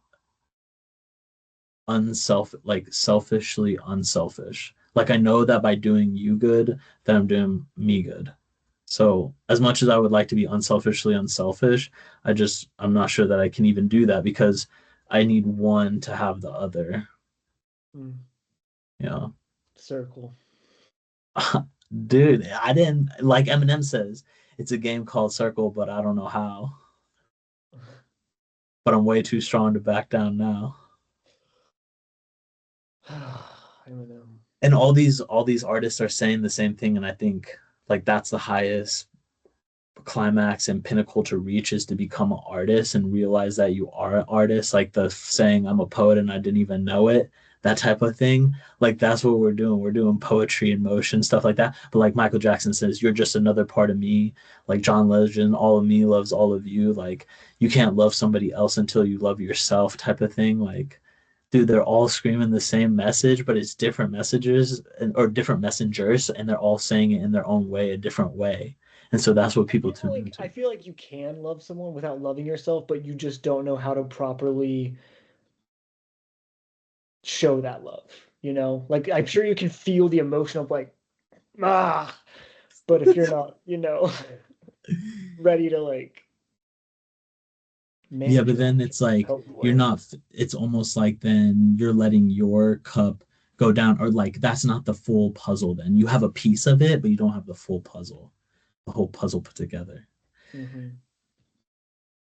like selfishly unselfish. Like I know that by doing you good, that I'm doing me good. So as much as I would like to be unselfishly unselfish, I'm not sure that I can even do that, because I need one to have the other. Mm, You know, circle. dude, I didn't, like Eminem says, it's a game called Circle, but I don't know how. But I'm way too strong to back down now. I don't know. And all these artists are saying the same thing, and I think like that's the highest climax and pinnacle to reach, is to become an artist and realize that you are an artist, like the saying I'm a poet and I didn't even know it, that type of thing. Like that's what we're doing poetry in motion, stuff like that. But like Michael Jackson says, you're just another part of me. Like John Legend, all of me loves all of you. Like you can't love somebody else until you love yourself, type of thing. Like, dude, they're all screaming the same message, but it's different messages or different messengers, and they're all saying it in their own way, a different way. And so that's what people tune I into. feel like you can love someone without loving yourself, but you just don't know how to properly show that love, Like I'm sure you can feel the emotion of like, ah, but if you're not, ready to like Yeah, manage but your then emotions it's in a like healthy you're way. not, it's almost like then you're letting your cup go down, or like that's not the full puzzle. Then you have a piece of it, but you don't have the full puzzle, the whole puzzle put together. Hmm.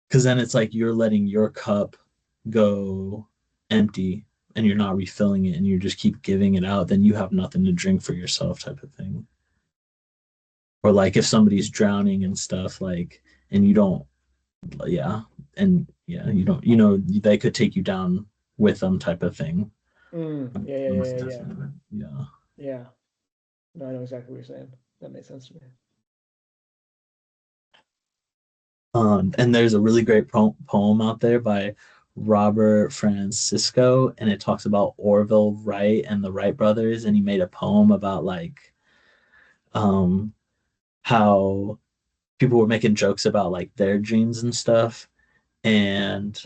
Because then it's like you're letting your cup go empty and you're not refilling it and you just keep giving it out, then you have nothing to drink for yourself, type of thing. Or like if somebody's drowning and stuff, like, and you don't, yeah, and yeah, you don't, they could take you down with them, type of thing. Yeah, yeah, Most yeah, yeah, yeah. definitely. Yeah. Yeah. No, I know exactly what you're saying. That makes sense to me. And there's a really great poem out there by Robert Francisco, and it talks about Orville Wright and the Wright brothers, and he made a poem about like, um, how people were making jokes about like their dreams and stuff, and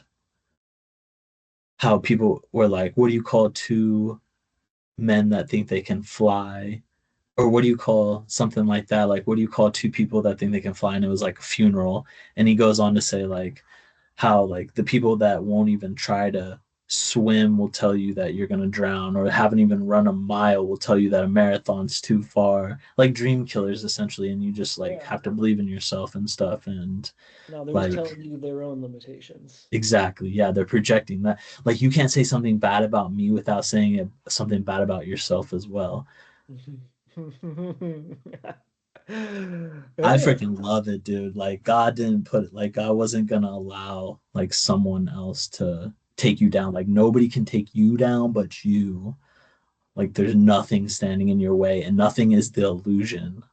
how people were like, what do you call two men that think they can fly? Or what do you call something like that? Like, what do you call two people that think they can fly? And it was like a funeral. And he goes on to say, like, how, like, the people that won't even try to swim will tell you that you're going to drown, or haven't even run a mile will tell you that a marathon's too far. Like, dream killers, essentially. And you just, like, Yeah. have to believe in yourself and stuff. And, No, they're just like, telling you their own limitations. exactly. Yeah, they're projecting that. Like, you can't say something bad about me without saying something bad about yourself as well. I Yeah. freaking love it, dude. Like, God didn't put, like, God wasn't gonna allow, like, someone else to take you down. Like, nobody can take you down but you. Like, there's nothing standing in your way, and nothing is the illusion.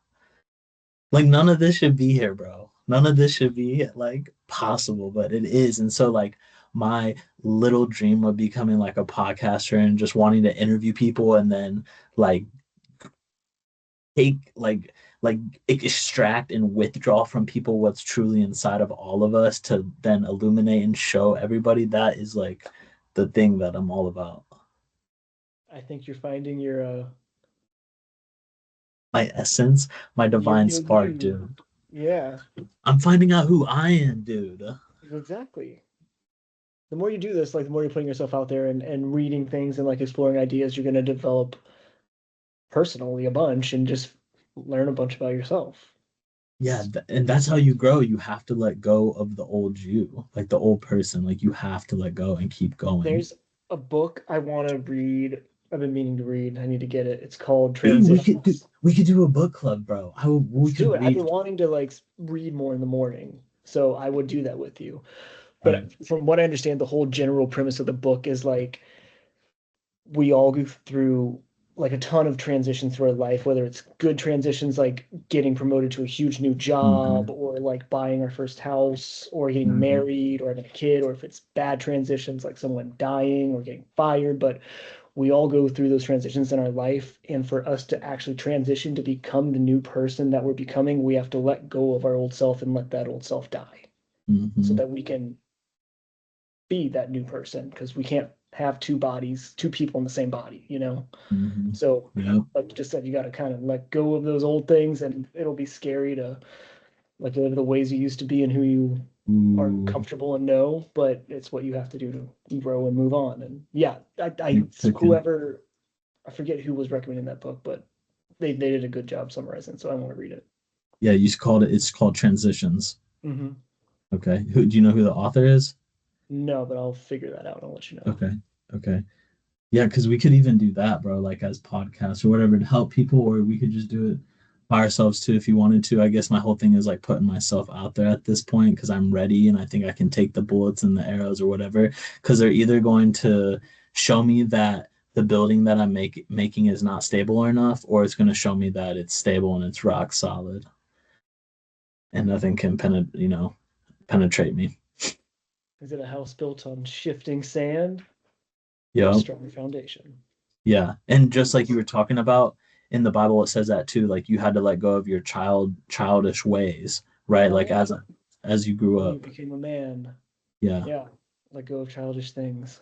Like, none of this should be here, bro. None of this should be, like, possible, but it is. And so, like, my little dream of becoming, like, a podcaster and just wanting to interview people and then, like, take like extract and withdraw from people what's truly inside of all of us to then illuminate and show everybody, that is like the thing that I'm all about. I think you're finding My essence, my your divine real spark, you. dude. Yeah, I'm finding out who I am, dude. exactly. The more you do this, like the more you're putting yourself out there and reading things and like exploring ideas, you're gonna develop personally a bunch and just learn a bunch about yourself. Yeah, and that's how you grow. You have to let go of the old you, like the old person. Like, you have to let go and keep going. There's a book I want to read. I've been meaning to read. I need to get it. It's called Dude, Transitions. we could do a book club, bro. We Let's do could it. I've been read. wanting to like read more in the morning, so I would do that with you. All right. But from what I understand, the whole general premise of the book is like we all go through like a ton of transitions through our life, whether it's good transitions like getting promoted to a huge new Mm-hmm. job or like buying our first house or getting Mm-hmm. married or having a kid, or if it's bad transitions like someone dying or getting fired. But we all go through those transitions in our life. And for us to actually transition to become the new person that we're becoming, we have to let go of our old self and let that old self die so Mm-hmm. that we can be that new person because we can't have two bodies, two people in the same body, you know? Mm-hmm. So, Yep. like you just said, you got to kind of let go of those old things, and it'll be scary to like live the ways you used to be and who you are Ooh, comfortable and know, but it's what you have to do to grow and move on. And yeah, you cooking. whoever, I forget who was recommending that book, but they did a good job summarizing, so I want to read it. Yeah, you called it. It's called Transitions. Hmm. Okay. Who do you know who the author is? No, but I'll figure that out. I'll let you know. Okay. Okay. Yeah, because we could even do that, bro. Like, as podcasts or whatever to help people, or we could just do it by ourselves too if you wanted to. I guess my whole thing is like putting myself out there at this point because I'm ready and I think I can take the bullets and the arrows or whatever. Because they're either going to show me that the building that I'm making is not stable enough, or it's going to show me that it's stable and it's rock solid and nothing can penetrate me. Is it a house built on shifting sand or a Yeah, strong foundation? yeah. And just like you were talking about in the Bible, it says that too. Like, you had to let go of your childish ways, right? Oh Like, yeah, as you grew when you up. became a man. Yeah. Yeah, let go of childish things.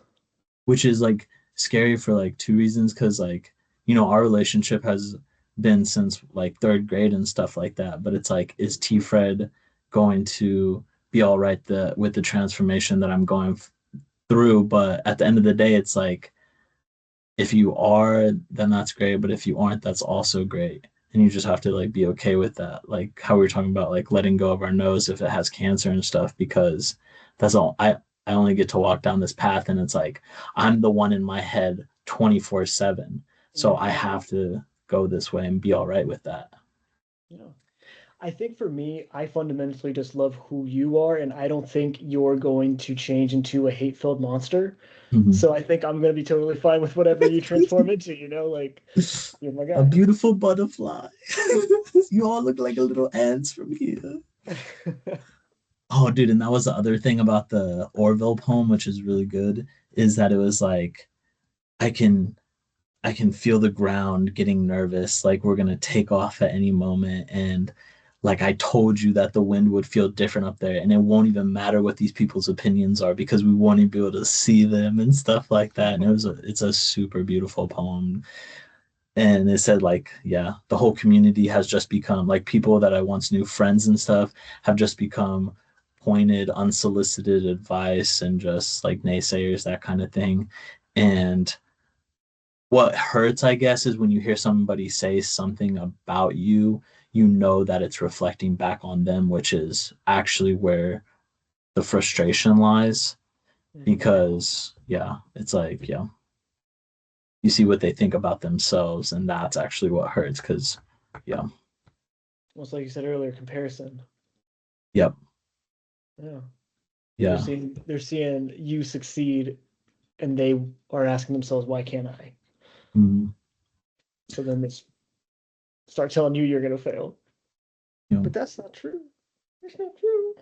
Which is like scary for like two reasons. Cause like, our relationship has been since like third grade and stuff like that. But it's like, is T Fred going to be all right with the transformation that I'm going through? But at the end of the day, it's like, if you are, then that's great. But if you aren't, that's also great. And you just have to like be okay with that. Like how we were talking about, like letting go of our nose if it has cancer and stuff, because that's all I only get to walk down this path, and it's like I'm the one in my head 24/7. So I Hmm. have to go this way and be all right with that. Yeah. I think for me, I fundamentally just love who you are, and I don't think you're going to change into a hate-filled monster. Mhm. So I think I'm gonna be totally fine with whatever you transform into, like you're my A guy. beautiful butterfly. You all look like a little ants from here. Oh, dude, and that was the other thing about the Orville poem, which is really good, is that it was like I can I can feel the ground getting nervous, like we're gonna take off at any moment. And like I told you that the wind would feel different up there, and it won't even matter what these people's opinions are because we won't even be able to see them and stuff like that. And it's a super beautiful poem. And it said like, yeah, the whole community has just become like people that I once knew, friends and stuff, have just become pointed, unsolicited advice and just like naysayers, that kind of thing. And what hurts, I guess, is when you hear somebody say something about you, you know that it's reflecting back on them, which is actually where the frustration lies. Mhm. Because, yeah, it's like, yeah, you see what they think about themselves, and that's actually what hurts. Because, yeah, Almost like you said earlier, comparison. yep, Yeah. yeah, They're seeing you succeed and they are asking themselves, why can't I? mm, So then they start telling you you're gonna fail. yeah. But that's not true. That's not true.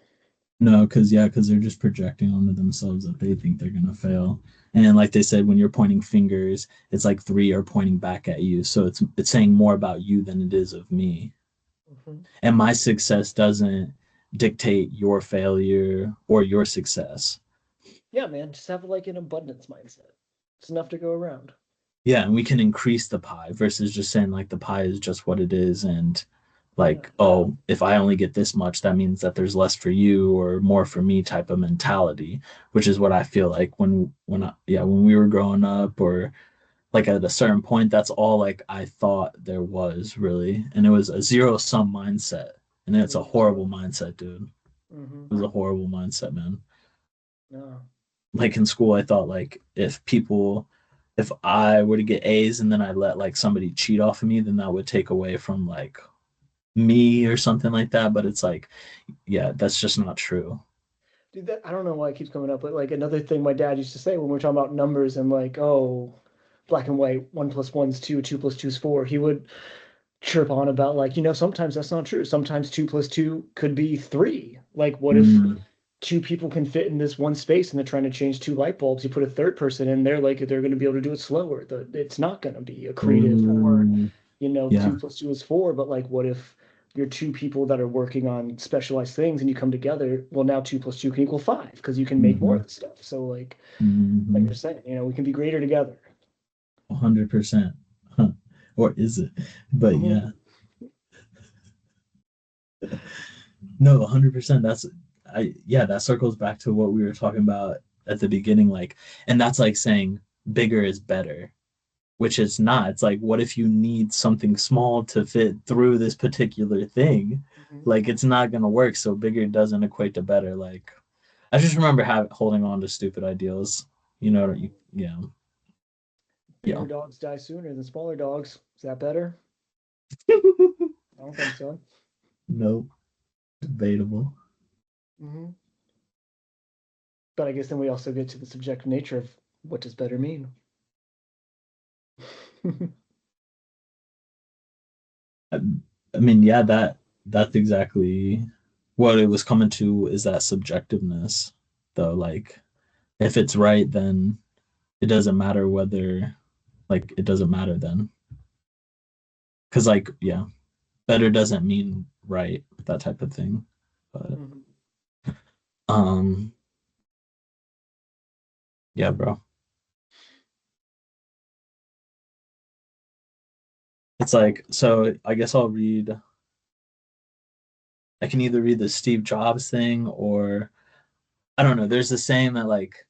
No, because yeah, because they're just projecting onto themselves that they think they're gonna fail. And like they said, when you're pointing fingers, it's like three are pointing back at you. So it's saying more about you than it is of me. Mhm. And my success doesn't dictate your failure or your success. Yeah, man, just have like an abundance mindset. It's enough to go around. Yeah, and we can increase the pie versus just saying like the pie is just what it is, and Yeah. like, oh, if I only get this much, that means that there's less for you or more for me type of mentality, which is what I feel like when we were growing up, or like at a certain point, that's all like I thought there was really. And it was a zero sum mindset. And it's a horrible mindset, dude. Mm-hmm. It was a horrible mindset, man. No. Like in school, I thought like if I were to get A's and then I let like somebody cheat off of me, then that would take away from like me or something like that. But it's like, yeah, that's just not true. Dude, that I don't know why it keeps coming up, but like another thing my dad used to say when we are talking about numbers and like, oh, black and white, 1 + 1 is 2, 2 + 2 is 4, he would chirp on about like, sometimes that's not true. Sometimes 2 + 2 could be 3. Like, what if Mm, two people can fit in this one space and they're trying to change two light bulbs? You put a third person in there, like they're going to be able to do it slower. It's not going to be accretive. Or, ooh, yeah. 2 + 2 is 4. But like, what if you're two people that are working on specialized things and you come together? Well, now 2 + 2 can equal 5 because you can make more Mm-hmm, of the stuff. So like mm-hmm, you're saying, we can be greater together. 100%. Huh. Or is it? But Mhm. yeah, no, 100%. Yeah, that circles back to what we were talking about at the beginning. Like, and that's like saying bigger is better, which it's not. It's like, what if you need something small to fit through this particular thing? Mhm. Like, it's not going to work. So bigger doesn't equate to better. Like, I just remember holding on to stupid ideals. Yeah, yeah. Bigger dogs die sooner than smaller dogs. Is that better? I don't think so. Nope, debatable. Hmm. But I guess then we also get to the subjective nature of what does better mean. I, I mean, yeah, that's exactly what it was coming to, is that subjectiveness, though. Like, if it's right, then it doesn't matter whether, like, it doesn't matter then. Because, like, yeah, better doesn't mean right, that type of thing. But, Mhm. um, yeah, bro. It's like, so I guess I can either read the Steve Jobs thing, or I don't know. There's a saying that, like,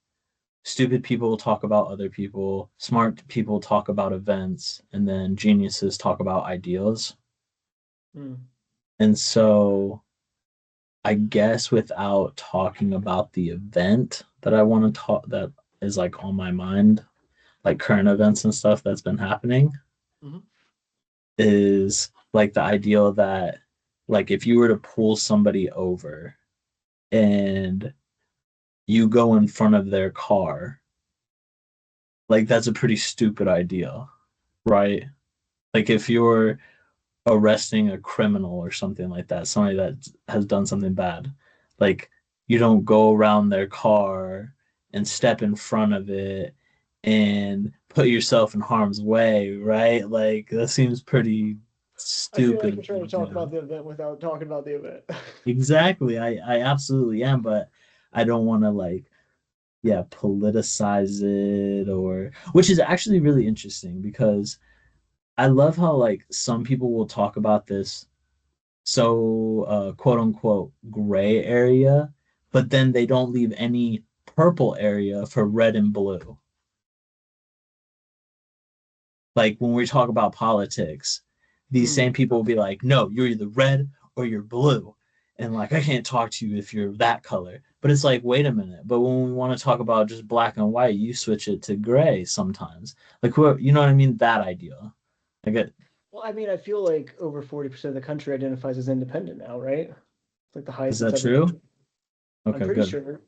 stupid people talk about other people, smart people talk about events, and then geniuses talk about ideals. Mm. And so I guess without talking about the event that I want to talk, that is like on my mind, like current events and stuff that's been happening, Mhm. is like the ideal that, like, if you were to pull somebody over and you go in front of their car, like that's a pretty stupid idea, right? Like if you're arresting a criminal or something like that, somebody that has done something bad, like you don't go around their car and step in front of it and put yourself in harm's way, right? Like that seems pretty. I feel like stupid you're trying to talk ego. about the event without talking about the event. Exactly. I absolutely am, but I don't want to like, yeah, politicize it, or which is actually really interesting because I love how like some people will talk about this so quote unquote gray area, but then they don't leave any purple area for red and blue. Like when we talk about politics, these Hmm. same people will be like, no, you're either red or you're blue. And like, I can't talk to you if you're that color. But it's like, wait a minute. But when we want to talk about just black and white, you switch it to gray sometimes. Like, you know what I mean? That idea. I get, Well, I mean, I feel like over 40% of the country identifies as independent now, right? It's like the is highest it's that ever true? been. I'm Okay, pretty good. sure. All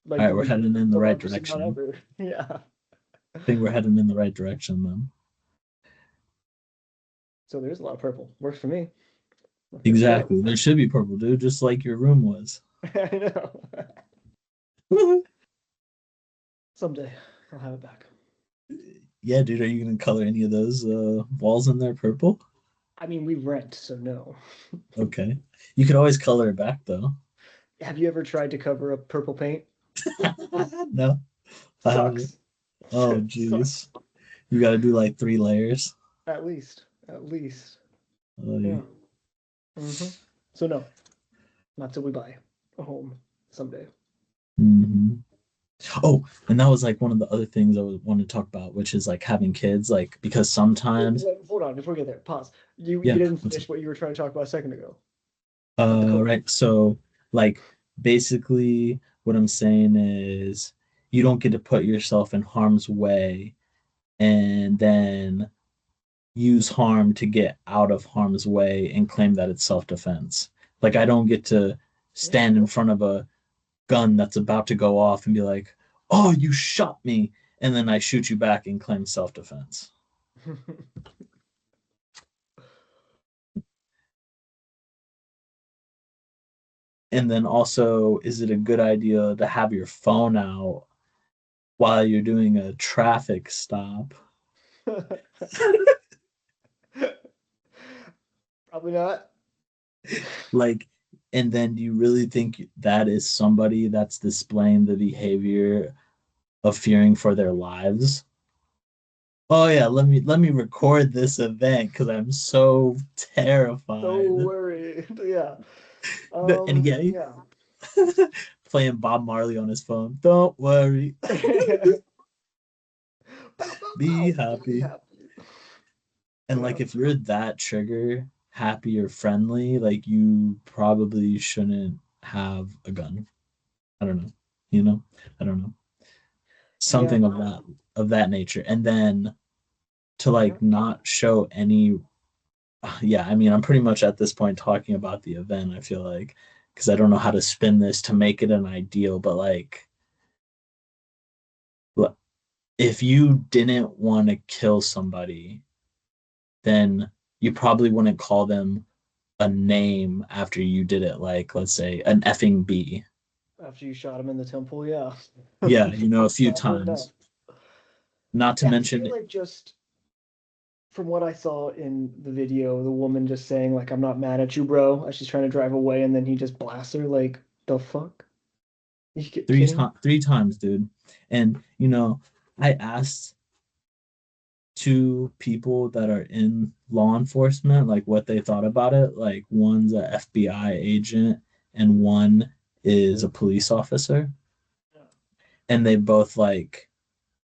Like right, we're heading in the the right largest amount direction. ever. Yeah. I think we're heading in the right direction then. So there's a lot of purple. Works for me. I'm here for it. Exactly. There should be purple, dude, just like your room was. I know. Someday I'll have it back. Yeah, dude, are you gonna color any of those walls in there purple? I mean, we rent, so no. Okay. You could always color it back though. Have you ever tried to cover up purple paint? No, I haven't. Sucks. Oh, Sucks. jeez. You got to do like 3 layers. At least. At least. Oh, Yeah. Hmm. So no, not till we buy a home someday. hmm Oh, and that was like one of the other things I was wanted to talk about, which is like having kids, like because Wait, sometimes, wait, hold on, before we get there, pause. You yeah, didn't finish what you were trying to talk about a second ago about the right. coworker. So, like, basically, what I'm saying is you don't get to put yourself in harm's way and then use harm to get out of harm's way and claim that it's self-defense. Like I don't get to Yeah, stand in well, front of a gun that's about to go off and be like, "Oh, you shot me," and then I shoot you back and claim self-defense. And then also, is it a good idea to have your phone out while you're doing a traffic stop? probably not. Like, and then do you really think that is somebody that's displaying the behavior of fearing for their lives? Oh yeah, let me record this event because I'm so So terrified. worried. Yeah. And yeah, Yeah. playing Bob Marley on his phone. Don't worry, Pow, pow, be pow. Be happy. happy. And Yeah. like if you're that trigger happy or friendly, like you probably shouldn't have a gun. I don't know. You know? I don't know. Yeah. Something of that nature. And then to Yeah. like not show any yeah, I mean, I'm pretty much at this point talking about the event, I feel like, because I don't know how to spin this to make it an ideal, but like, if you didn't want to kill somebody, then you probably wouldn't call them a name after you did it, like, let's say, an effing B. After you shot him in the temple, yeah. Yeah, a few Probably not. times. Not to Yeah, I feel mention, like just from what I saw in the video, the woman just saying like "I'm not mad at you, bro," as she's trying to drive away, and then he just blasts her. Like the fuck? You kidding? 3 times, dude. And, I asked two people that are in law enforcement, like what they thought about it. Like one's a FBI agent and one is a police officer. And they both like,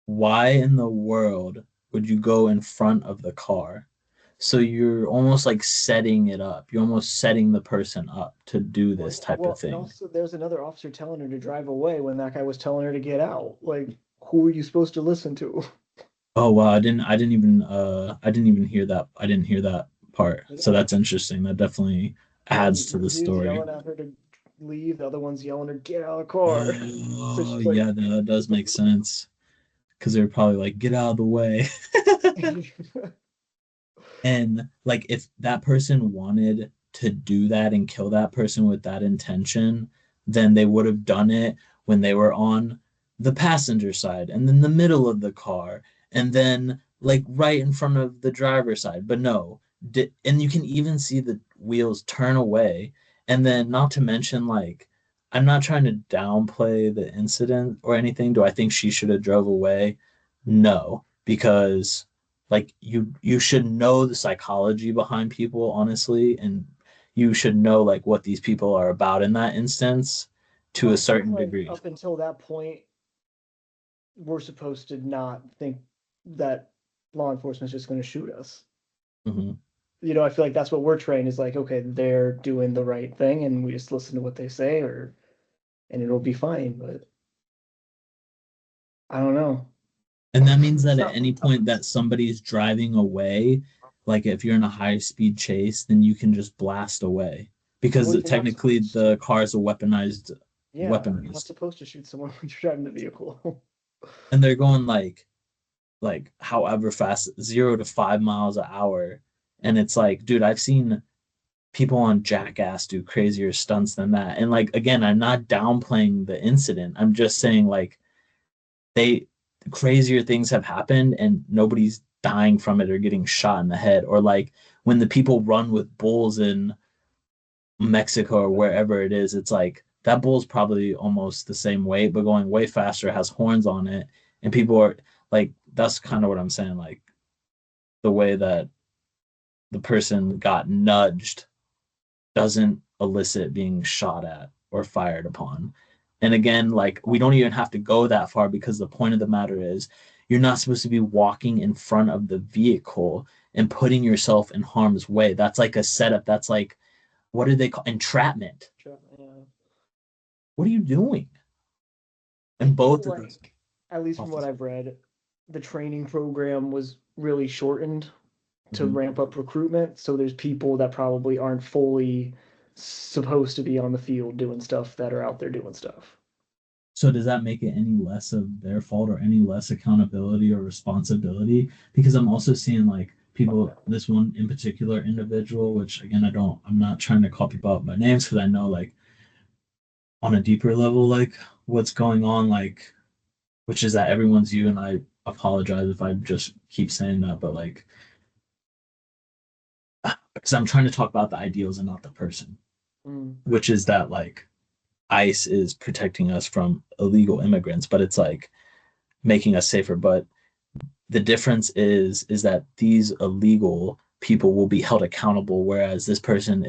why in the world would you go in front of the car? So you're almost like setting it up. You're almost setting the person up to do Well, this yeah, type of well, and thing. also there's another officer telling her to drive away when that guy was telling her to get out. Like, who are you supposed to listen to? Oh wow, I didn't even hear that. I didn't hear that part. So Yeah, that's interesting. That definitely yeah. adds to the One dude's story. yelling at her to leave, the other one's yelling at her get out of the car. So Oh she's like, yeah, no, that does make sense. Because they're probably like, get out of the way. And like if that person wanted to do that and kill that person with that intention, then they would have done it when they were on the passenger side and then the middle of the car and then like right in front of the driver's side. But no, and you can even see the wheels turn away. And then, not to mention, like, I'm not trying to downplay the incident or anything. Do I think she should have drove away? No, because like you should know the psychology behind people, honestly, and you should know like what these people are about in that instance to But a I think certain like degree. up until that point, we're supposed to not think that law enforcement's just going to shoot us. Hmm. I feel like that's what we're trained is like, okay, they're doing the right thing, and we just listen to what they say, or and it'll be fine. But I don't know. And that means It's that at not. any point that somebody's driving away, like if you're in a high speed chase, then you can just blast away Well, because you're not technically supposed to. the car is a Yeah, you're not weaponized, supposed to shoot someone when you're driving the vehicle. and they're going like however fast, 0 to 5 miles an hour, and it's like, dude, I've seen people on Jackass do crazier stunts than that, and like again, I'm not downplaying the incident. I'm just saying like they crazier things have happened and nobody's dying from it or getting shot in the head, or like when the people run with bulls in Mexico or wherever it is, it's like that bull's probably almost the same weight but going way faster, has horns on it, and people are like, that's kind of what I'm saying, like the way that the person got nudged doesn't elicit being shot at or fired upon. And again, like we don't even have to go that far because the point of the matter is you're not supposed to be walking in front of the vehicle and putting yourself in harm's way. That's like a setup. That's like, what do they call entrapment? Yeah. What are you doing? I And feel both of those like, at least from what officers. I've read, the training program was really shortened to Mhm. ramp up recruitment. So there's people that probably aren't fully supposed to be on the field doing stuff that are out there doing stuff. So does that make it any less of their fault or any less accountability or responsibility? Because I'm also seeing like people, this one in particular individual, which again, I'm not trying to call people out by names because I know like on a deeper level, like what's going on, like, which is that everyone's you. And I apologize if I just keep saying that, but like, because I'm trying to talk about the ideals and not the person, Mm. which is that like ICE is protecting us from illegal immigrants, but it's like making us safer. But the difference is that these illegal people will be held accountable, whereas this person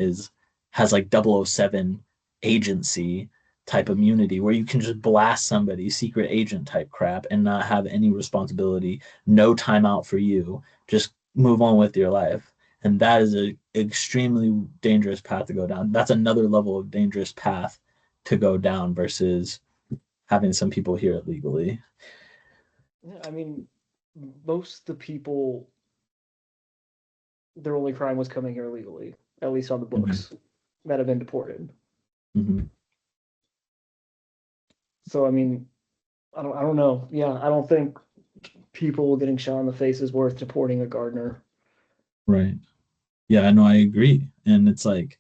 has like 007 agency type immunity where you can just blast somebody, secret agent type crap, and not have any responsibility, no timeout for you, just move on with your life. And that is a extremely dangerous path to go down. That's another level of dangerous path to go down versus having some people here illegally. Yeah, I mean, most of the people, their only crime was coming here illegally, at least on the Mhm. books, that have been deported. Mhm. So I mean, I don't know. Yeah, I don't think people getting shot in the face is worth deporting a gardener. Right. Yeah, I know, I agree. And it's like,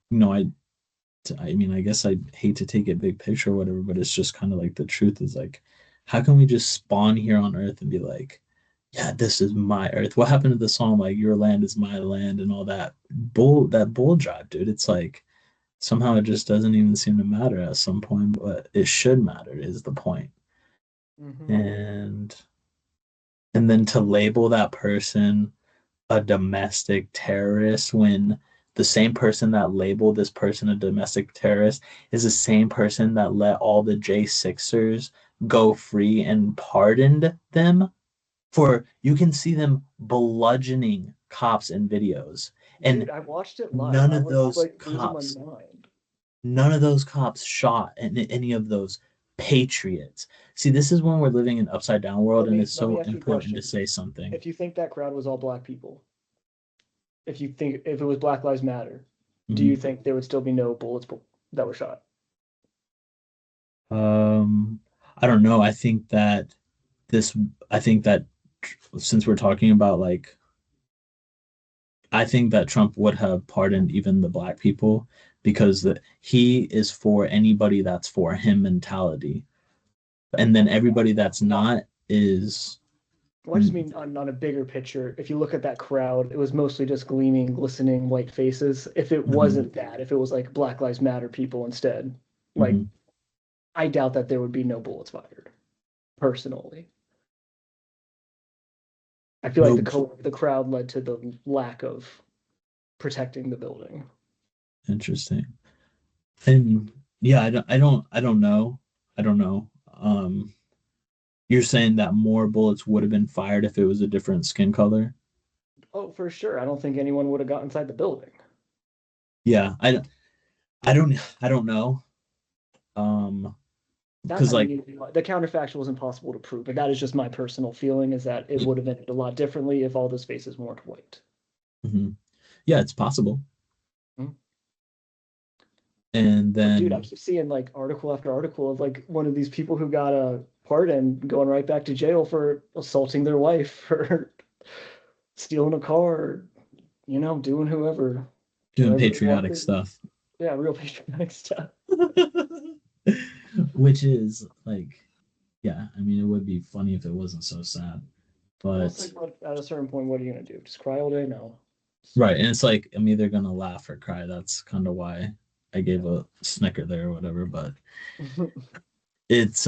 you know, I mean, I guess I hate to take it big picture or whatever, but it's just kind of like the truth is like, how can we just spawn here on Earth and be like, yeah, this is my Earth? What happened to the song like "Your Land is My Land" and all that bull jive, dude? It's like somehow it just doesn't even seem to matter at some point, but it should matter is the point. Mm-hmm. And and then to label that person a domestic terrorist when the same person that labeled this person a domestic terrorist is the same person that let all the J6ers go free and pardoned them for, you can see them bludgeoning cops in videos. Dude, And I watched it live. none I of was those like losing my cops, mind. none of those cops shot any of those patriots. See, this is when we're living in upside down world, Let and me it's let me so ask you a important to question. say something. If you think that crowd was all black people, if it was Black Lives Matter, do you Mhm. think there would still be no bullets that were shot? Um, I don't know. This, I think that since we're talking about like, I think that Trump would have pardoned even the black people because he is for anybody that's for him mentality. And then everybody that's not is Well, I just mean on a bigger picture. If you look at that crowd, it was mostly just gleaming, glistening white faces. If it Mm-hmm. wasn't that, if it was like Black Lives Matter people instead, like Hmm. I doubt that there would be no bullets fired. Personally, I feel like the Well, color of the crowd led to the lack of protecting the building. interesting. And yeah, I don't know. I don't know. You're saying that more bullets would have been fired if it was a different skin color? Oh, for sure. I don't think anyone would have got inside the building. Yeah, I don't know. That Because I mean, like, the counterfactual is impossible to prove, but that is just my personal feeling is that it would have ended a lot differently if all those faces weren't white. mhm. Yeah, it's possible. Hmm. And But dude, I then keep seeing like article after article of like one of these people who got a pardon going right back to jail for assaulting their wife, for stealing a car, doing doing whoever they patriotic wanted. stuff, Yeah, real patriotic stuff. which is like, yeah, I mean, it would be funny if it wasn't so sad, Well, it's but like, at a certain point, what are you gonna do? Just cry all day? No. right. And it's like, I'm either gonna laugh or cry. That's kind of why I gave Yeah. a snicker there or whatever. But it's,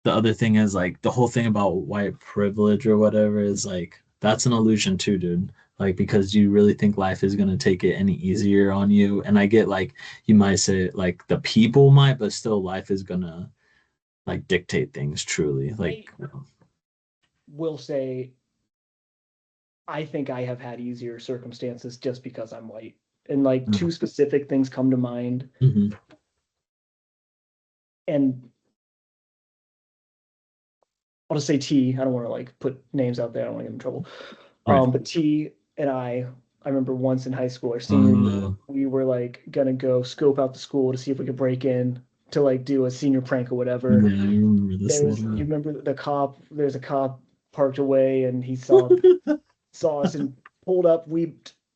the other thing is like the whole thing about white privilege or whatever is like that's an illusion too, dude. Like because you really think life is gonna take it any easier on you. And I get like you might say like the people might, but still life is gonna like dictate things truly. Like I will say I think I have had easier circumstances just because I'm white. And like two specific things come to mind. mm-hmm. And I'll just say T. I don't want to like put names out there. I don't want to get in trouble. Right. But T and I remember once in high school, our senior year, Uh, we were like gonna go scope out the school to see if we could break in to like do a senior prank or whatever. yeah, I remember this a little You bit. remember the cop, there's a cop parked away and he saw us and pulled up.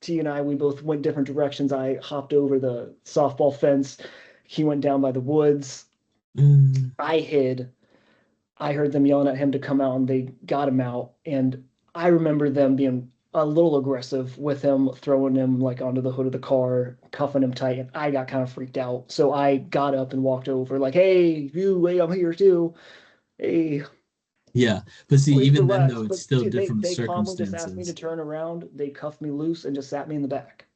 T and I, we both went different directions. I hopped over the softball fence. He went down by the woods. I hid. I heard them yelling at him to come out, and they got him out. And I remember them being a little aggressive with him, throwing him like onto the hood of the car, cuffing him tight. And I got kind of freaked out. So I got up and walked over, like, "Hey, you, hey, I'm here too. Hey, Yeah, but see, please even then relax." though, it's But still dude, they different they calmly just asked me to circumstances. turn around. They cuffed me loose and just sat me in the back.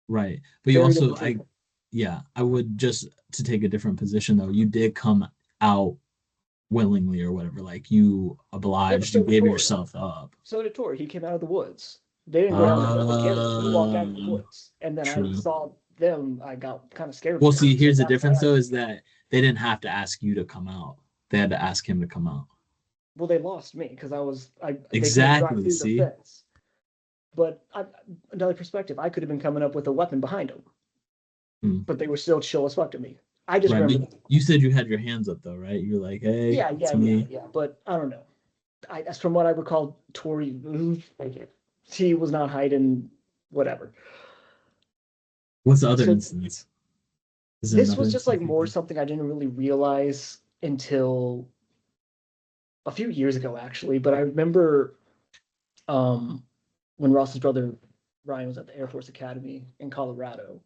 Right. But you Very also, different treatment. yeah, I would just to take a different position though, you did come out willingly or whatever. Like you Yeah, but obliged, you so did gave Tori. yourself up. So did Tori. He came out of the woods. They didn't go down the hill and get him. He walked out of the Uh, woods. And then I true. saw them. I got kind of scared Well, for see, him. So here's the that's why difference I, though, is that they didn't have to ask you to come out. They had to ask him to come out. well, they lost me because they couldn't drive Exactly. through the See? fence. But another perspective, I could have been coming up with a weapon behind them, Hmm. but they were still chill as fuck to me. I just Right. remember But that. you said you had your hands up though, right? You're like, hey, Yeah, it's yeah, yeah, me. yeah. But I don't know. That's from what I recall. Tori, he was not hiding, whatever. What's the other So instance? Is there this another was just like instance? more something I didn't really realize until a few years ago, actually. But I remember um, when Ross's brother Ryan was at the Air Force Academy in Colorado.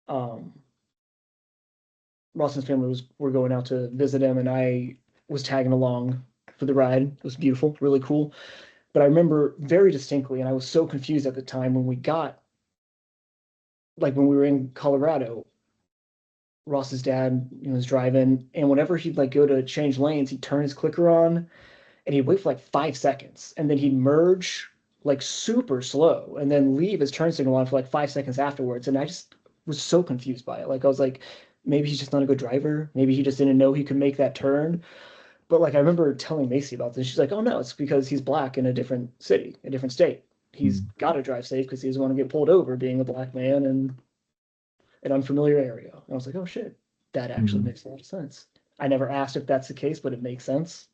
Um, Ross and his family were going out to visit him, and I was tagging along for the ride. It was beautiful, really cool. But I remember very distinctly, and I was so confused at the time when we got like when we were in Colorado. Ross's dad, was driving, and whenever he'd like go to change lanes, he'd turn his clicker on, and he'd wait for like 5 seconds, and then he'd merge like super slow, and then leave his turn signal on for like 5 seconds afterwards. And I just was so confused by it. Like I was like, maybe he's just not a good driver. Maybe he just didn't know he could make that turn. But like I remember telling Macy about this. She's like, "Oh no, it's because he's black in a different city, a different state. He's Hmm. got to drive safe because he doesn't want to get pulled over being a black man in an unfamiliar area." And I was like, "Oh shit, that actually Hmm. makes a lot of sense." I never asked if that's the case, but it makes sense.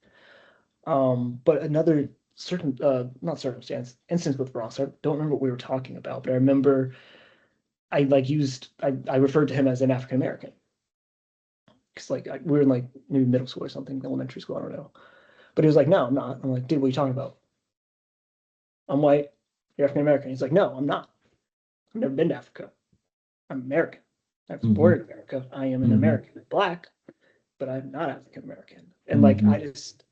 But another not circumstance, instance with Ross, I don't remember what we were talking about, but I remember I referred to him as an African American because we were in like maybe middle school or something, elementary school, I don't know. But he was like, no, I'm not. I'm like, dude, what are you talking about? I'm white. You're African American. He's like, no, I'm not. I've never been to Africa. I'm American. I was Mm-hmm. born in America. I am an Mm-hmm. American. I'm Black, but I'm not African American. And like, Mm-hmm. I just,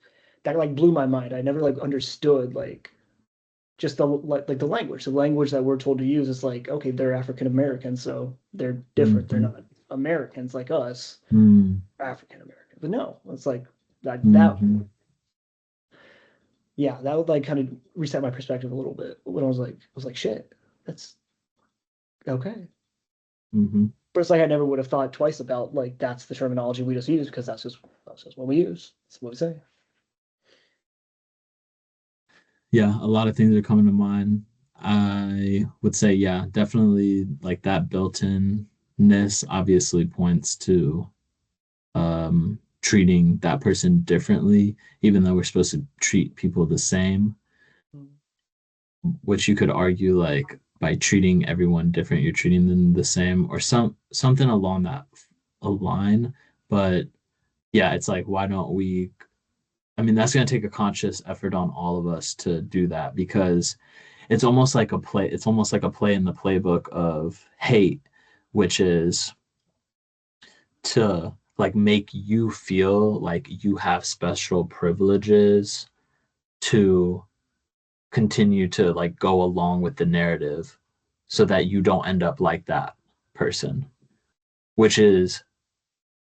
that like blew my mind. I never like understood like just the like the language that we're told to use is like, okay, they're African American, so they're different. They're Mm-hmm. not Americans like us, Mm-hmm. African American. But no, it's like that Mm-hmm. yeah, that would like kind of reset my perspective a little bit when I was like, shit, that's okay. Mm-hmm. But it's like I never would have thought twice about like that's the terminology we just use because that's just what we use. That's what we say. Yeah, a lot of things are coming to mind. I would say, yeah, definitely like that built-inness obviously points to treating that person differently, even though we're supposed to treat people the same, which you could argue like by treating everyone different, you're treating them the same or something along that a line. But yeah, it's like, why don't we? I mean, that's going to take a conscious effort on all of us to do that because it's almost like a play. It's almost like a play in the playbook of hate, which is to like make you feel like you have special privileges to continue to like go along with the narrative so that you don't end up like that person, which is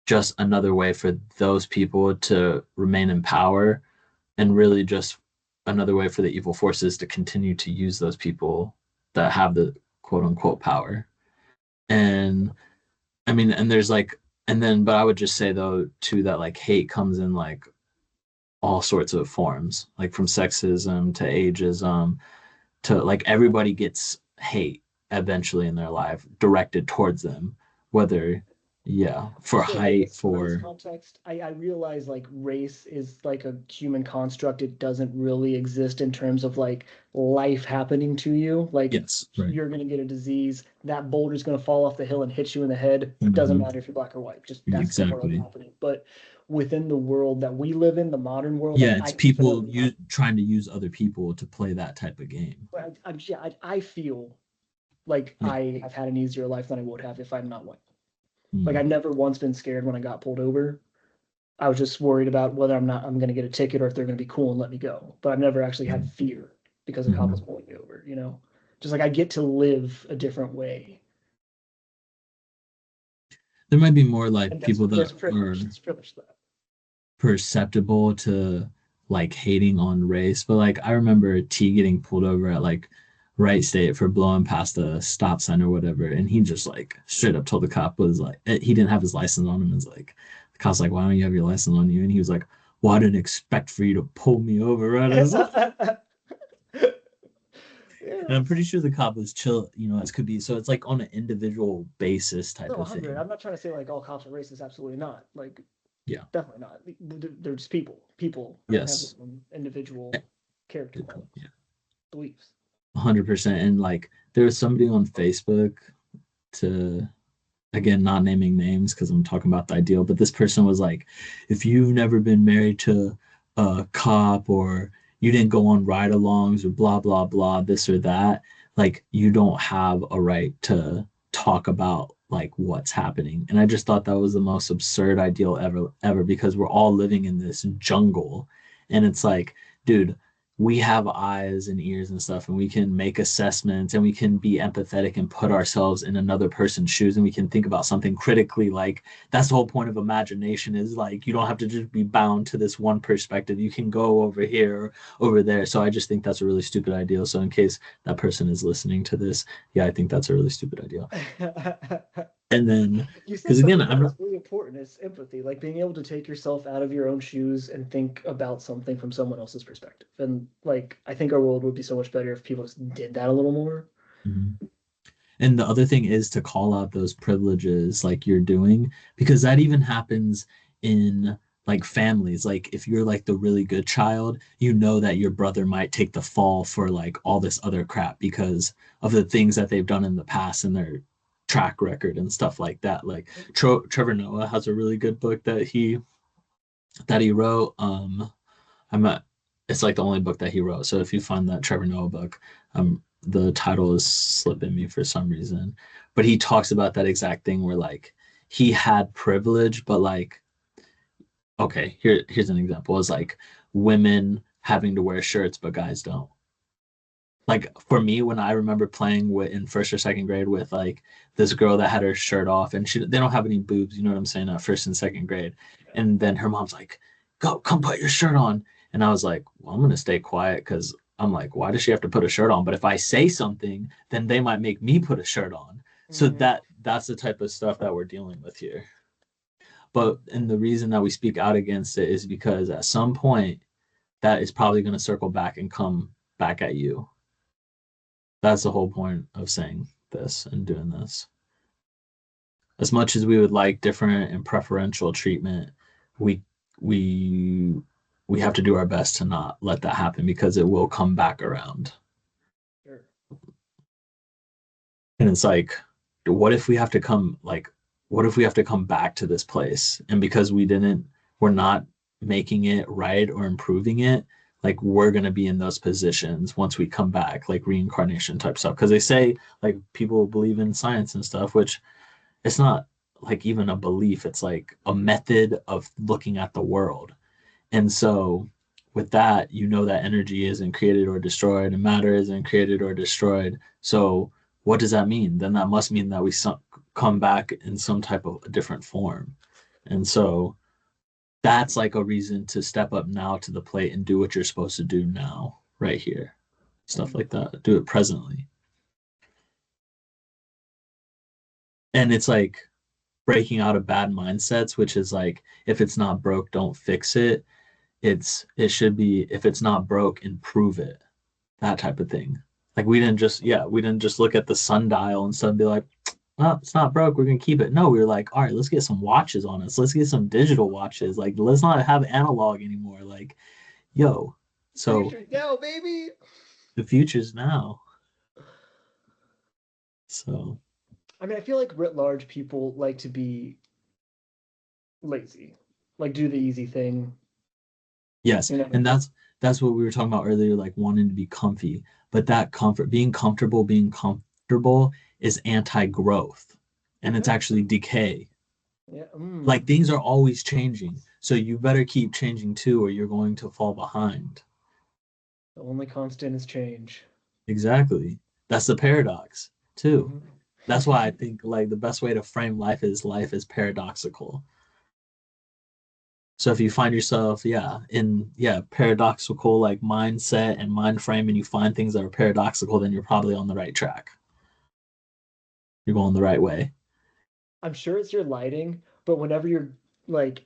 just another way for those people to remain in power and really just another way for the evil forces to continue to use those people that have the quote unquote power. And I mean, and there's like, and then, but I would just say though, too, that like hate comes in like all sorts of forms, like from sexism to ageism to like everybody gets hate eventually in their life directed towards them, whether, yeah, for Also, like in height, this race for, context, I realize like race is like a human construct. It doesn't really exist in terms of like life happening to you. Like yes, right. you're gonna get a disease, that boulder's gonna fall off the hill and hit you in the head. Doesn't Mm-hmm. matter if you're black or white. Just that's the world Exactly. happening. But within the world that we live in, the modern world, Yeah, I, it's I people definitely have. you trying to use other people to play that type of game. Yeah, I feel like Yeah. I have had an easier life than I would have if I'm not white. Like Mm. I've never once been scared when I got pulled over. I was just worried about whether I'm going to get a ticket or if they're going to be cool and let me go. But I've never actually had fear because a cop was Mm-hmm. pulling me over, you know? Just like I get to live a different way. There might be more like And people there's that privilege. are There's privilege to that. perceptible to like hating on race, but like I remember T getting pulled over at like Wright State for blowing past a stop sign or whatever, and he just like straight up told the cop was like he didn't have his license on him. And was like the cop's like, why don't you have your license on you? And he was like, well, I didn't expect for you to pull me over right as. And I'm Yes. pretty sure the cop was chill, as could be. So it's like on an individual basis type No, of 100. thing. I'm not trying to say like all cops are racist. Absolutely not. Like, Yeah. definitely not. They're just people. People have their Yes. own individual character Good point. qualities, Yeah. beliefs. 100%. And like there was somebody on Facebook to again not naming names because I'm talking about the ideal, but this person was like, if you've never been married to a cop or you didn't go on ride-alongs or blah blah blah this or that, like you don't have a right to talk about like what's happening. And I just thought that was the most absurd ideal ever because we're all living in this jungle and it's like, dude, we have eyes and ears and stuff and we can make assessments and we can be empathetic and put ourselves in another person's shoes and we can think about something critically. Like that's the whole point of imagination is like you don't have to just be bound to this one perspective, you can go over here or over there. So I just think that's a really stupid idea. So in case that person is listening to this, yeah, I think that's a really stupid idea. And then You said because again something that I'm was really important is empathy, like being able to take yourself out of your own shoes and think about something from someone else's perspective. And like I think our world would be so much better if people just did that a little more. Mhm. And the other thing is to call out those privileges like you're doing, because that even happens in like families. Like if you're like the really good child, you know that your brother might take the fall for like all this other crap because of the things that they've done in the past and their track record and stuff like that. Like Trevor Noah has a really good book that he wrote. I'm a, it's like the only book that he wrote. So if you find that Trevor Noah book, the title is slipping me for some reason. But he talks about that exact thing where like he had privilege, but like, okay, here's an example. It's like women having to wear shirts, but guys don't. Like for me, when I remember playing with in first or second grade with like this girl that had her shirt off and they don't have any boobs, you know what I'm saying, at first and second grade. And then her mom's like, go, come put your shirt on. And I was like, well, I'm gonna stay quiet because I'm like, why does she have to put a shirt on? But if I say something, then they might make me put a shirt on. So Mm, that's the type of stuff that we're dealing with here. But and the reason that we speak out against it is because at some point that is probably going to circle back and come back at you. That's the whole point of saying this and doing this. As much as we would like different and preferential treatment, we we we have to do our best to not let that happen because it will come back around. sure. And it's like, what if we have to come like what if we have to come back to this place? And because we're not making it right or improving it, like we're gonna be in those positions once we come back, like reincarnation type stuff. Because they say like people believe in science and stuff, which it's not like even a belief, it's like a method of looking at the world. And so with that, you know that energy isn't created or destroyed and matter isn't created or destroyed. So what does that mean? Then that must mean that we come back in some type of a different form. And so that's like a reason to step up now to the plate and do what you're supposed to do now, right here. Stuff Mm, like that. Do it presently. And it's like breaking out of bad mindsets, which is like if it's not broke, don't fix it. It should be if it's not broke, improve it. That type of thing. Like we didn't just look at the sundial and suddenly be like, oh, it's not broke, we're gonna keep it. No, we were like, all right, let's get some watches on us. Let's get some digital watches. Like, let's not have analog anymore. Like, yo. So future now, baby. the future's now. So I mean, I feel like writ large people like to be lazy, like do the easy thing, yes, you know. and that's what we were talking about earlier, like wanting to be comfy. But that comfort, being comfortable is anti-growth, and it's Yeah, actually decay. yeah. Like things are always changing, so you better keep changing too, or you're going to fall behind. The only constant is change. Exactly. That's the paradox too. Mhm. That's why I think like the best way to frame life is paradoxical. So if you find yourself, paradoxical like mindset and mind frame, and you find things that are paradoxical, then you're probably on the right track. You're going the right way. I'm sure it's your lighting, but whenever you're like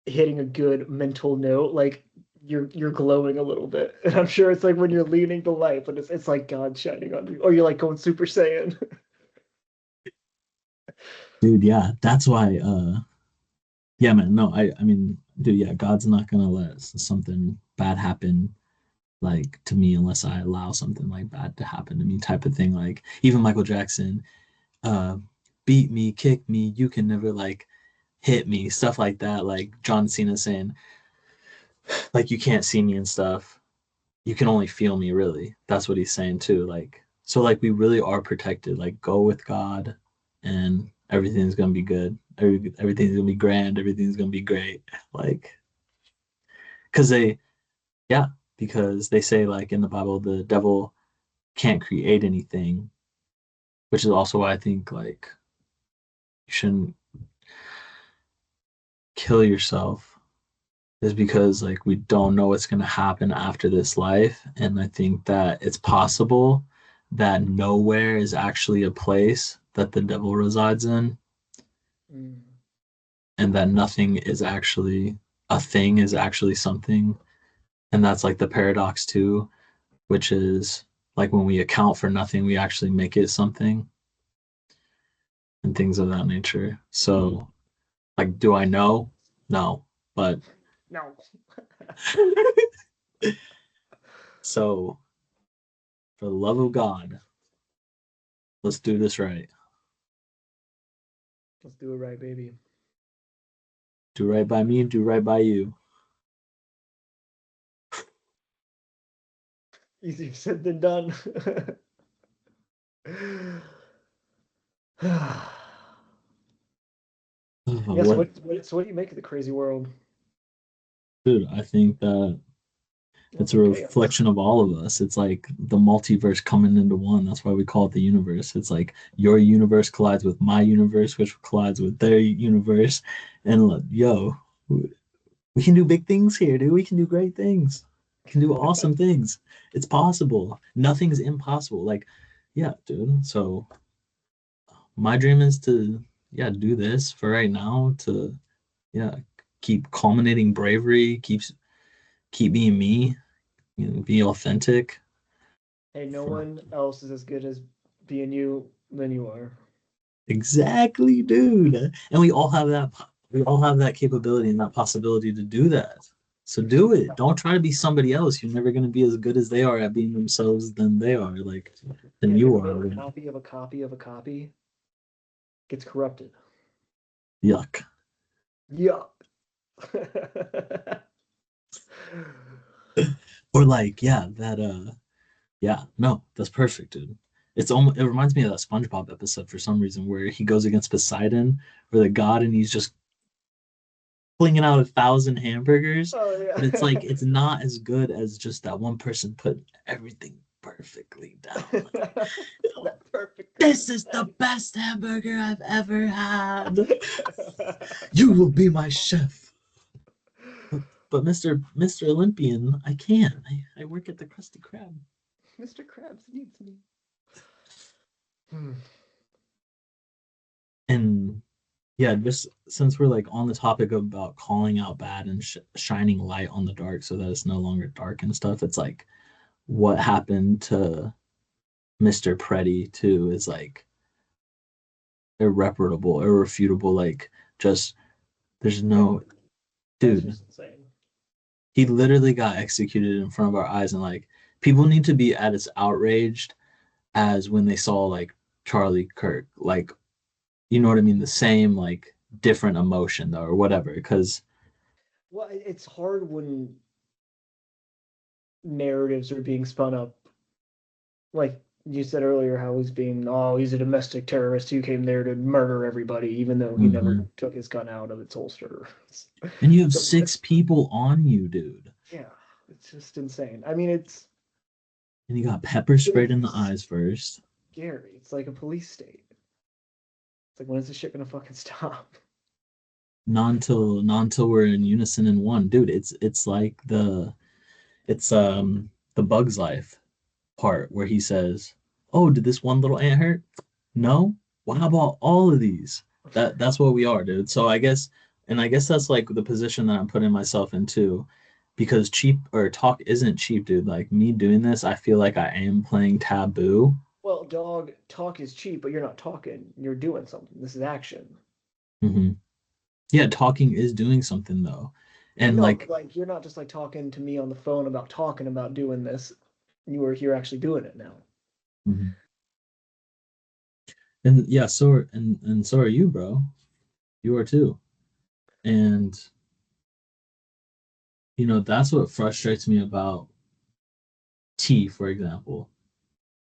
hitting a good mental note, like you're glowing a little bit. And I'm sure it's like when you're leaning the light, but it's like God shining on you. Or you're like going Super Saiyan. Dude, yeah, that's why yeah, man, no, I mean, dude, yeah, God's not gonna let something bad happen like to me unless I allow something like bad to happen to me type of thing. Like even Michael Jackson, uh beat me, kick me, you can never like hit me, stuff like that. Like John Cena saying, like you can't see me and stuff. You can only feel me really. That's what he's saying too. Like so like we really are protected. Like go with God and everything's gonna be good. Everything's gonna be grand, everything's gonna be great. Like because yeah, because they say like in the Bible the devil can't create anything, which is also why I think like you shouldn't kill yourself is because like we don't know what's going to happen after this life, and I think that it's possible that nowhere is actually a place that the devil resides in, Mm. and that nothing is actually a thing is actually something, and that's like the paradox too, which is like when we account for nothing we actually make it something and things of that nature. So like do I know? No, but No. so for the love of God, let's do this right. Let's do it right, baby. Do right by me, do right by you. Easier said than done. Yeah, so What, what do you make of the crazy world? dude? I think that it's Lots a of chaos. reflection of all of us. It's like the multiverse coming into one. That's why we call it the universe. It's like your universe collides with my universe, which collides with their universe. And yo, we can do big things here, dude. We can do great things. We can do awesome things. It's possible. Nothing's impossible. Like, yeah, dude. So my dream is to, yeah, do this for right now. To, yeah, keep culminating bravery. Keep being me. You know, be authentic. Hey, no For one else is as good as being you than you are. exactly, dude. And we all have that. We all have that capability and that possibility to do that. So do it. Don't try to be somebody else. You're never going to be as good as they are at being themselves than they are, like than Yeah, if you you're are. a copy of a copy of a copy, gets corrupted. Yuck. Yeah. Or like, yeah, that yeah, no, that's perfect, dude. It's almost it reminds me of that SpongeBob episode for some reason where he goes against Poseidon or the god and he's just flinging out 1,000 hamburgers. Oh But it's yeah. like it's not as good as just that one person put everything perfectly down. Like, That perfect this is the confetti. best hamburger I've ever had. You will be my chef. But Mr. Olympian, I can't. I work at the Krusty Krab. Mr. Krabs needs me. Hmm. And yeah, just since we're like on the topic about calling out bad and shining light on the dark so that it's no longer dark and stuff, it's like what happened to Mr. Preddy too is like irreparable, irrefutable. Like just there's Yeah, no that's dude. just insane. He literally got executed in front of our eyes, and like people need to be as outraged as when they saw like Charlie Kirk. Like you know what I mean? The same like different emotion though, or whatever. Because Well, it's hard when narratives are being spun up. Like you said earlier, how he's being, oh, he's a domestic terrorist who came there to murder everybody, even though he never mhm. took his gun out of its holster. And you have So six people on you, dude. yeah, it's just insane. I mean, it's And you got pepper sprayed in the it's eyes first. scary. It's like a police state. It's like, when is this shit gonna fucking stop? Not until we're in unison in one. Dude, it's like the Bug's Life part where he says, "Oh, did this one little ant hurt? No. Well, how about all of these?" That's what we are, dude. So I guess that's like the position that I'm putting myself into, because cheap or talk isn't cheap, dude. Like me doing this, I feel like I am playing taboo. Well, dog, talk is cheap, but you're not talking. You're doing something. This is action. Hmm. Yeah, talking is doing something though, and No, like, like you're not just like talking to me on the phone about talking about doing this. You're actually doing it now. mhm. And yeah, and so are you, bro. You are too. And that's what frustrates me about tea, for example,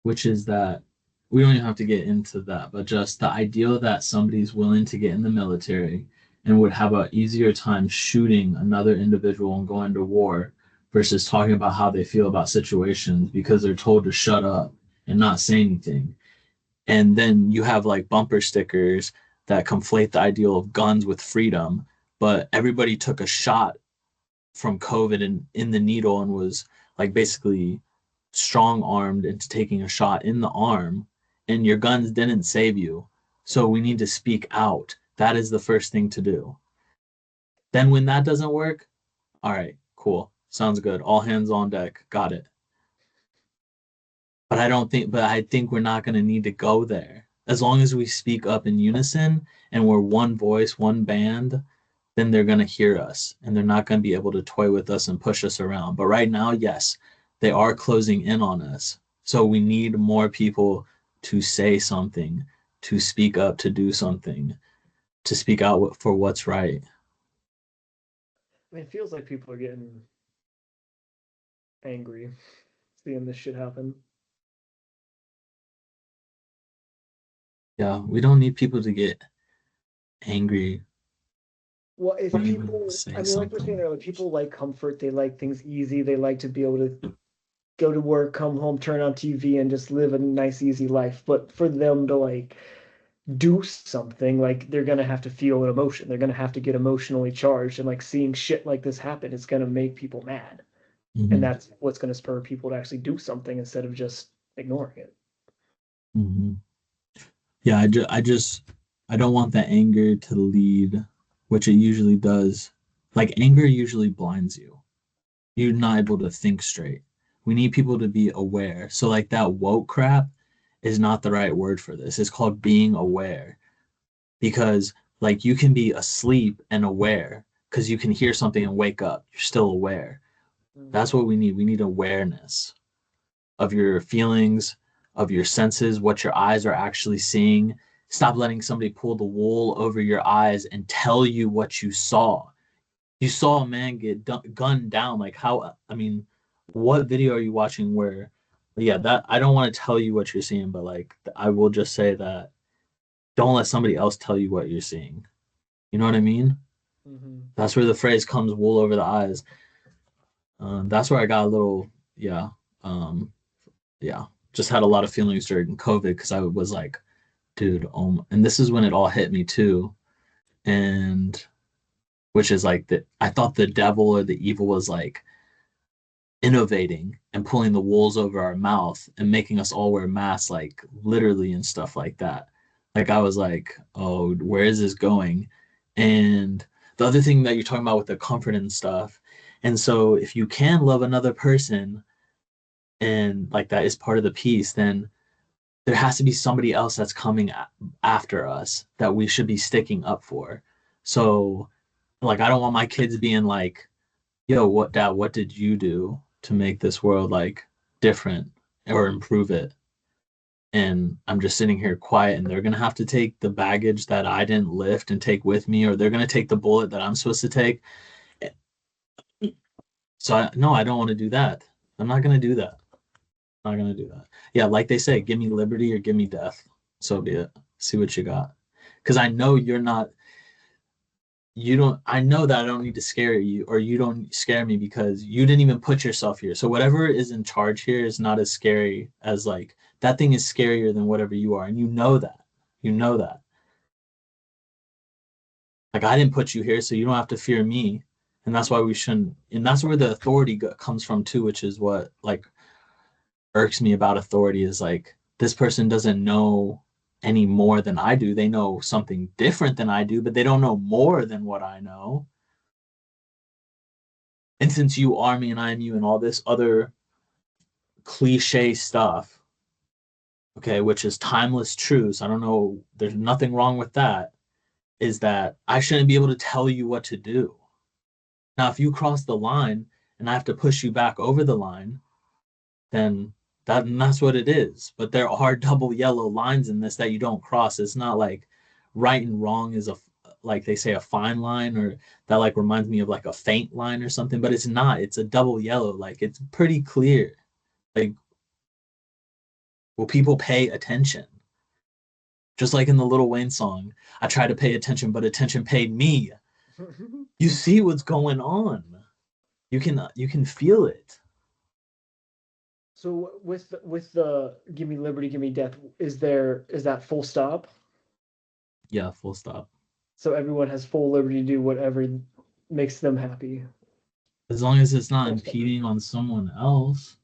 which is that we don't even have to get into that, but just the idea that somebody's willing to get in the military and would have an easier time shooting another individual and going to war versus talking about how they feel about situations because they're told to shut up and not say anything. And then you have like bumper stickers that conflate the ideal of guns with freedom, but everybody took a shot from COVID in the needle and was like basically strong armed into taking a shot in the arm, and your guns didn't save you. So we need to speak out. That is the first thing to do. Then when that doesn't work, all right, cool. Sounds good. All hands on deck. Got it. But I think we're not going to need to go there. As long as we speak up in unison and we're one voice, one band, then they're going to hear us and they're not going to be able to toy with us and push us around. But right now, yes, they are closing in on us. So we need more people to say something, to speak up, to do something, to speak out for what's right. I mean, it feels like people are getting angry. seeing this shit happen. Yeah, we don't need people to get angry Well, if or even people, I say mean, like we're saying something. earlier, people like comfort, they like things easy, they like to be able to go to work, come home, turn on TV, and just live a nice, easy life. But for them to like do something, like they're gonna have to feel an emotion. They're gonna have to get emotionally charged, and like seeing shit like this happen is gonna make people mad. And Hmm. that's what's gonna spur people to actually do something instead of just ignoring it. Hmm. Yeah, I don't want that anger to lead, which it usually does. Like anger usually blinds you. You're not able to think straight. We need people to be aware. So like that woke crap is not the right word for this. It's called being aware because like you can be asleep and aware because you can hear something and wake up. You're still aware. That's what we need. We need awareness of your feelings, of your senses, what your eyes are actually seeing. Stop letting somebody pull the wool over your eyes and tell you what you saw. You saw a man get gunned down. Like how? I mean, what video are you watching? Where? Yeah, that I don't want to tell you what you're seeing, but like I will just say that don't let somebody else tell you what you're seeing. You know what I mean? Mm-hmm. That's where the phrase comes wool over the eyes. That's where I got a little, yeah, um, yeah, just had a lot of feelings during COVID because I was like, dude, and this is when it all hit me too. And which is like that I thought the devil or the evil was like innovating and pulling the wools over our mouth and making us all wear masks, like literally and stuff like that. Like I was like, oh, where is this going? And the other thing that you're talking about with the comfort and stuff. And so if you can love another person and like that is part of the peace, then there has to be somebody else that's coming after us that we should be sticking up for. So like I don't want my kids being like, yo, what dad, what did you do to make this world like different or improve it? And I'm just sitting here quiet and they're gonna have to take the baggage that I didn't lift and take with me, or they're gonna take the bullet that I'm supposed to take. So no, I don't want to do that. I'm not gonna do that. I'm not gonna do that. Yeah, like they say, give me liberty or give me death. So be it. See what you got. Because I know you're not you don't I know that I don't need to scare you or you don't scare me because you didn't even put yourself here. So whatever is in charge here is not as scary as like that thing is scarier than whatever you are. And you know that. You know that. Like I didn't put you here, so you don't have to fear me. And that's why we shouldn't and that's where the authority comes from too, which is what like irks me about authority is like this person doesn't know any more than I do. They know something different than I do, but they don't know more than what I know. And since you are me and I am you and all this other cliche stuff, okay, which is timeless truths, I don't know, there's nothing wrong with that, is that I shouldn't be able to tell you what to do. Now, if you cross the line and I have to push you back over the line, then that's what it is. But there are double yellow lines in this that you don't cross. It's not like right and wrong is a like they say a fine line or that like reminds me of like a faint line or something, but it's not. It's a double yellow. Like it's pretty clear. Like will people pay attention? Just like in the Little Wayne song, I tried to pay attention, but attention paid me. You see what's going on. You can feel it. So with the give me liberty, give me death, is that full stop? Yeah, full stop. So everyone has full liberty to do whatever makes them happy. As long as it's not Full stop. impeding on someone else,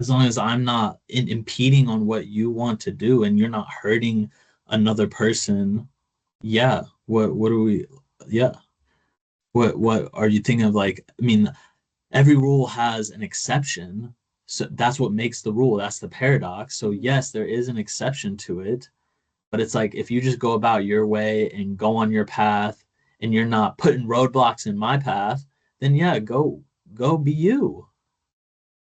as long as I'm not impeding on what you want to do and you're not hurting another person, yeah. What are we? Yeah. What are you thinking of? Like, I mean, every rule has an exception. So that's what makes the rule. That's the paradox. So yes, there is an exception to it, but it's like if you just go about your way and go on your path and you're not putting roadblocks in my path, then yeah, go be you.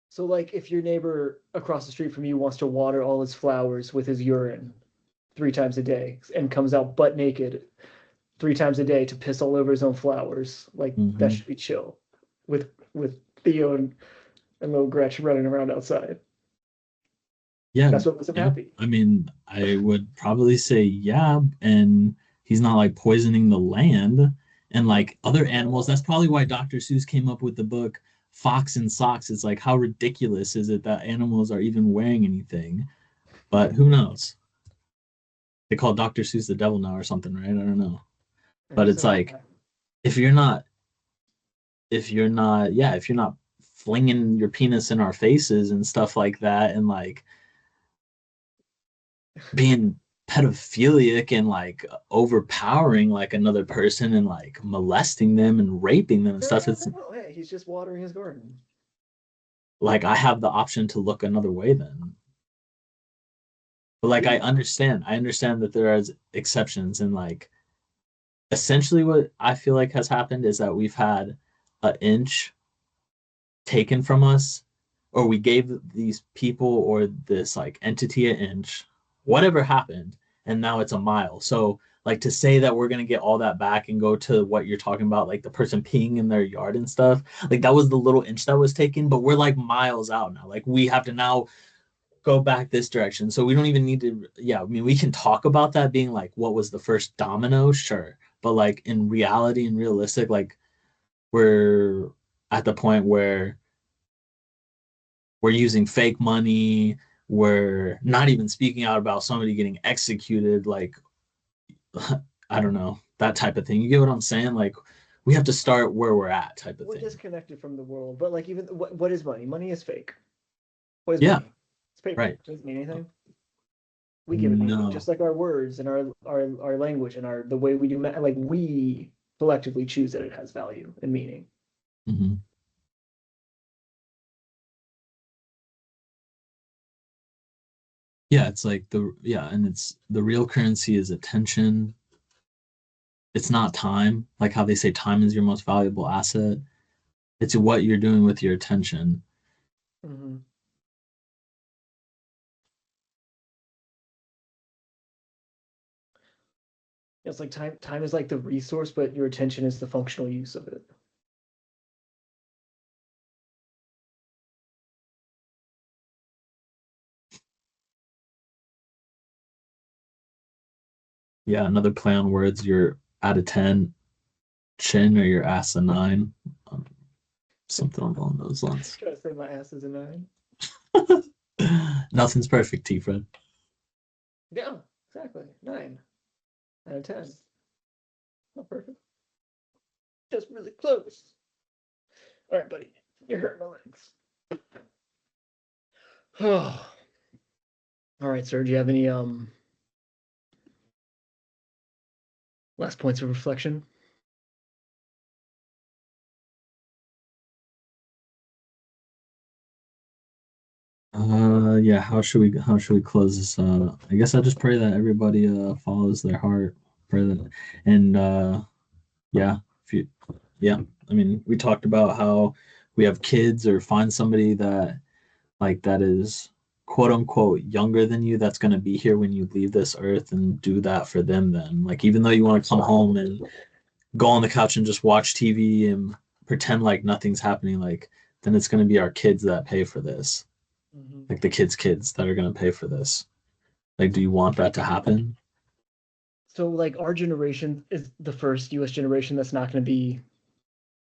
So like if your neighbor across the street from you wants to water all his flowers with his urine 3 times a day and comes out butt naked 3 times a day to piss all over his own flowers, like that Hmm. should be chill with Theo and and little Gretch running around outside. Yeah, That's what makes him yeah. happy. I mean, I would probably say yeah, and he's not like poisoning the land and like other animals. That's probably why Dr. Seuss came up with the book Fox and Socks. It's like how ridiculous is it that animals are even wearing anything? But who knows? They call Dr. Seuss the devil now or something, right? I don't know. And But he's it's so like happy. if you're not if you're not flinging your penis in our faces and stuff like that and like being pedophilic and like overpowering like another person and like molesting them and raping them and stuff, it's Oh, hey, he's just watering his garden. like I have the option to look another way then. But like Yeah. I understand that there are exceptions and like essentially what I feel like has happened is that we've had an inch taken from us, or we gave these people or this like entity an inch, whatever happened, and now it's a mile. So like to say that we're gonna get all that back and go to what you're talking about, like the person peeing in their yard and stuff, like that was the little inch that was taken, but we're like miles out now. Like we have to now go back this direction. So we don't even need to, yeah, I mean, we can talk about that being like what was the first domino, sure. But like in reality and realistic, like we're at the point where we're using fake money, we're not even speaking out about somebody getting executed, like I don't know, that type of thing. You get what I'm saying? Like we have to start where we're at type of We're thing. disconnected from the world. But like, even what is money? Money is fake. What is Yeah, money? It's paper. right. It doesn't mean anything. We give it meaning, No. just like our words and our language and our the way we do like we collectively choose that it has value and meaning. Mm-hmm. Yeah, it's like the yeah, and it's the real currency is attention. It's not time, like how they say time is your most valuable asset. It's what you're doing with your attention. Mm-hmm. It's like time is like the resource, but your attention is the functional use of it. Yeah, another play on words, you're at a 10, chin or your ass a 9. Um, something along those lines. Try to say my ass is a nine. Nothing's perfect, T Fred. Yeah, exactly. 9 out of 10. Not perfect. Just really close. All right, buddy. You're hurting my legs. Oh. All right, sir. Do you have any last points of reflection? Yeah, how should we close this? I guess I just pray that everybody follows their heart. Pray that and yeah, if you yeah, I mean, we talked about how we have kids or find somebody that like that is quote unquote younger than you that's going to be here when you leave this earth and do that for them then. Like even though you want to come home and go on the couch and just watch TV and pretend like nothing's happening, like then it's going to be our kids that pay for this. Mm-hmm. Like the kids that are going to pay for this. Like do you want that to happen? So, like, our generation is the first U.S. generation that's not going to be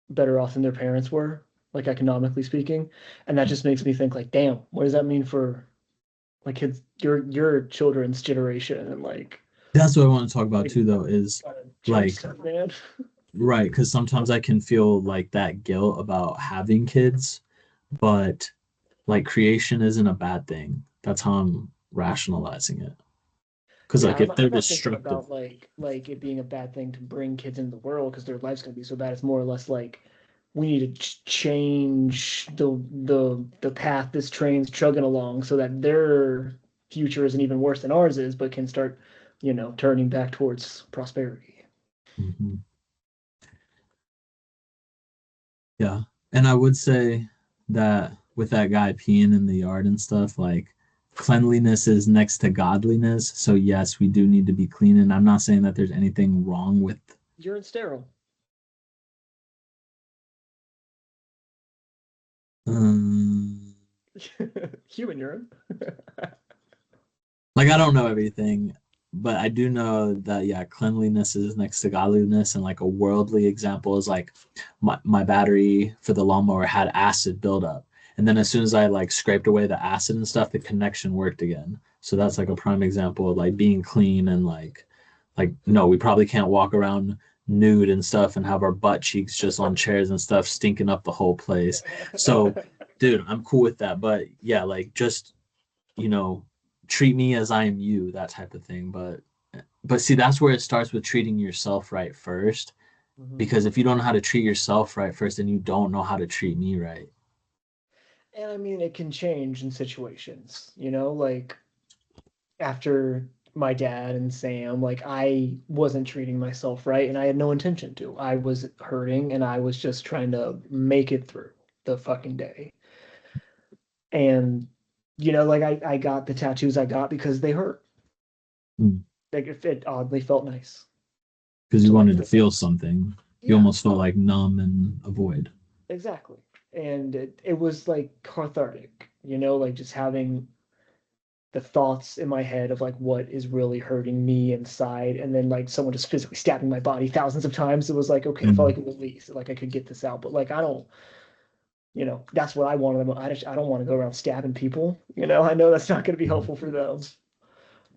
better off than their parents were, like economically speaking, and that just makes me think, like, damn, what does that mean for like kids, your children's generation, and That's what I want to talk about like too though is gotta change like stuff, man. right because sometimes I can feel like that guilt about having kids, but like creation isn't a bad thing. That's how I'm rationalizing it. Because Yeah, like if I'm they're not thinking destructive, about like it being a bad thing to bring kids into the world because their life's gonna be so bad. It's more or less like we need to change the path this train's chugging along so that their future isn't even worse than ours is, but can start, turning back towards prosperity. mhm, yeah. And I would say that with that guy peeing in the yard and stuff, like cleanliness is next to godliness. So yes, we do need to be clean. And I'm not saying that there's anything wrong with Urine sterile. Um, Human urine. like I don't know everything, but I do know that yeah, cleanliness is next to godliness, and like a worldly example is like my battery for the lawnmower had acid buildup, and then as soon as I like scraped away the acid and stuff, the connection worked again. So that's like a prime example of like being clean and like no, we probably can't walk around nude and stuff and have our butt cheeks just on chairs and stuff stinking up the whole place. So, dude, I'm cool with that, but yeah, like just you know, treat me as I am you, that type of thing. But see, that's where it starts with treating yourself right first. Mhm. Because if you don't know how to treat yourself right first, then you don't know how to treat me right. And I mean, it can change in situations, like after my dad and Sam, like I wasn't treating myself right and I had no intention to. I was hurting and I was just trying to make it through the fucking day. And like I got the tattoos I got because they hurt. Because Like if it oddly felt nice you to like wanted to feel something. You yeah, almost felt like numb and avoid. exactly. And it was like cathartic, like just having the thoughts in my head of like what is really hurting me inside and then like someone just physically stabbing my body thousands of times. It was like okay, I felt Mm-hmm. like a release, like I could get this out. But like I don't, that's what I wanted them. I don't want to go around stabbing people. I know that's not going to be helpful for them,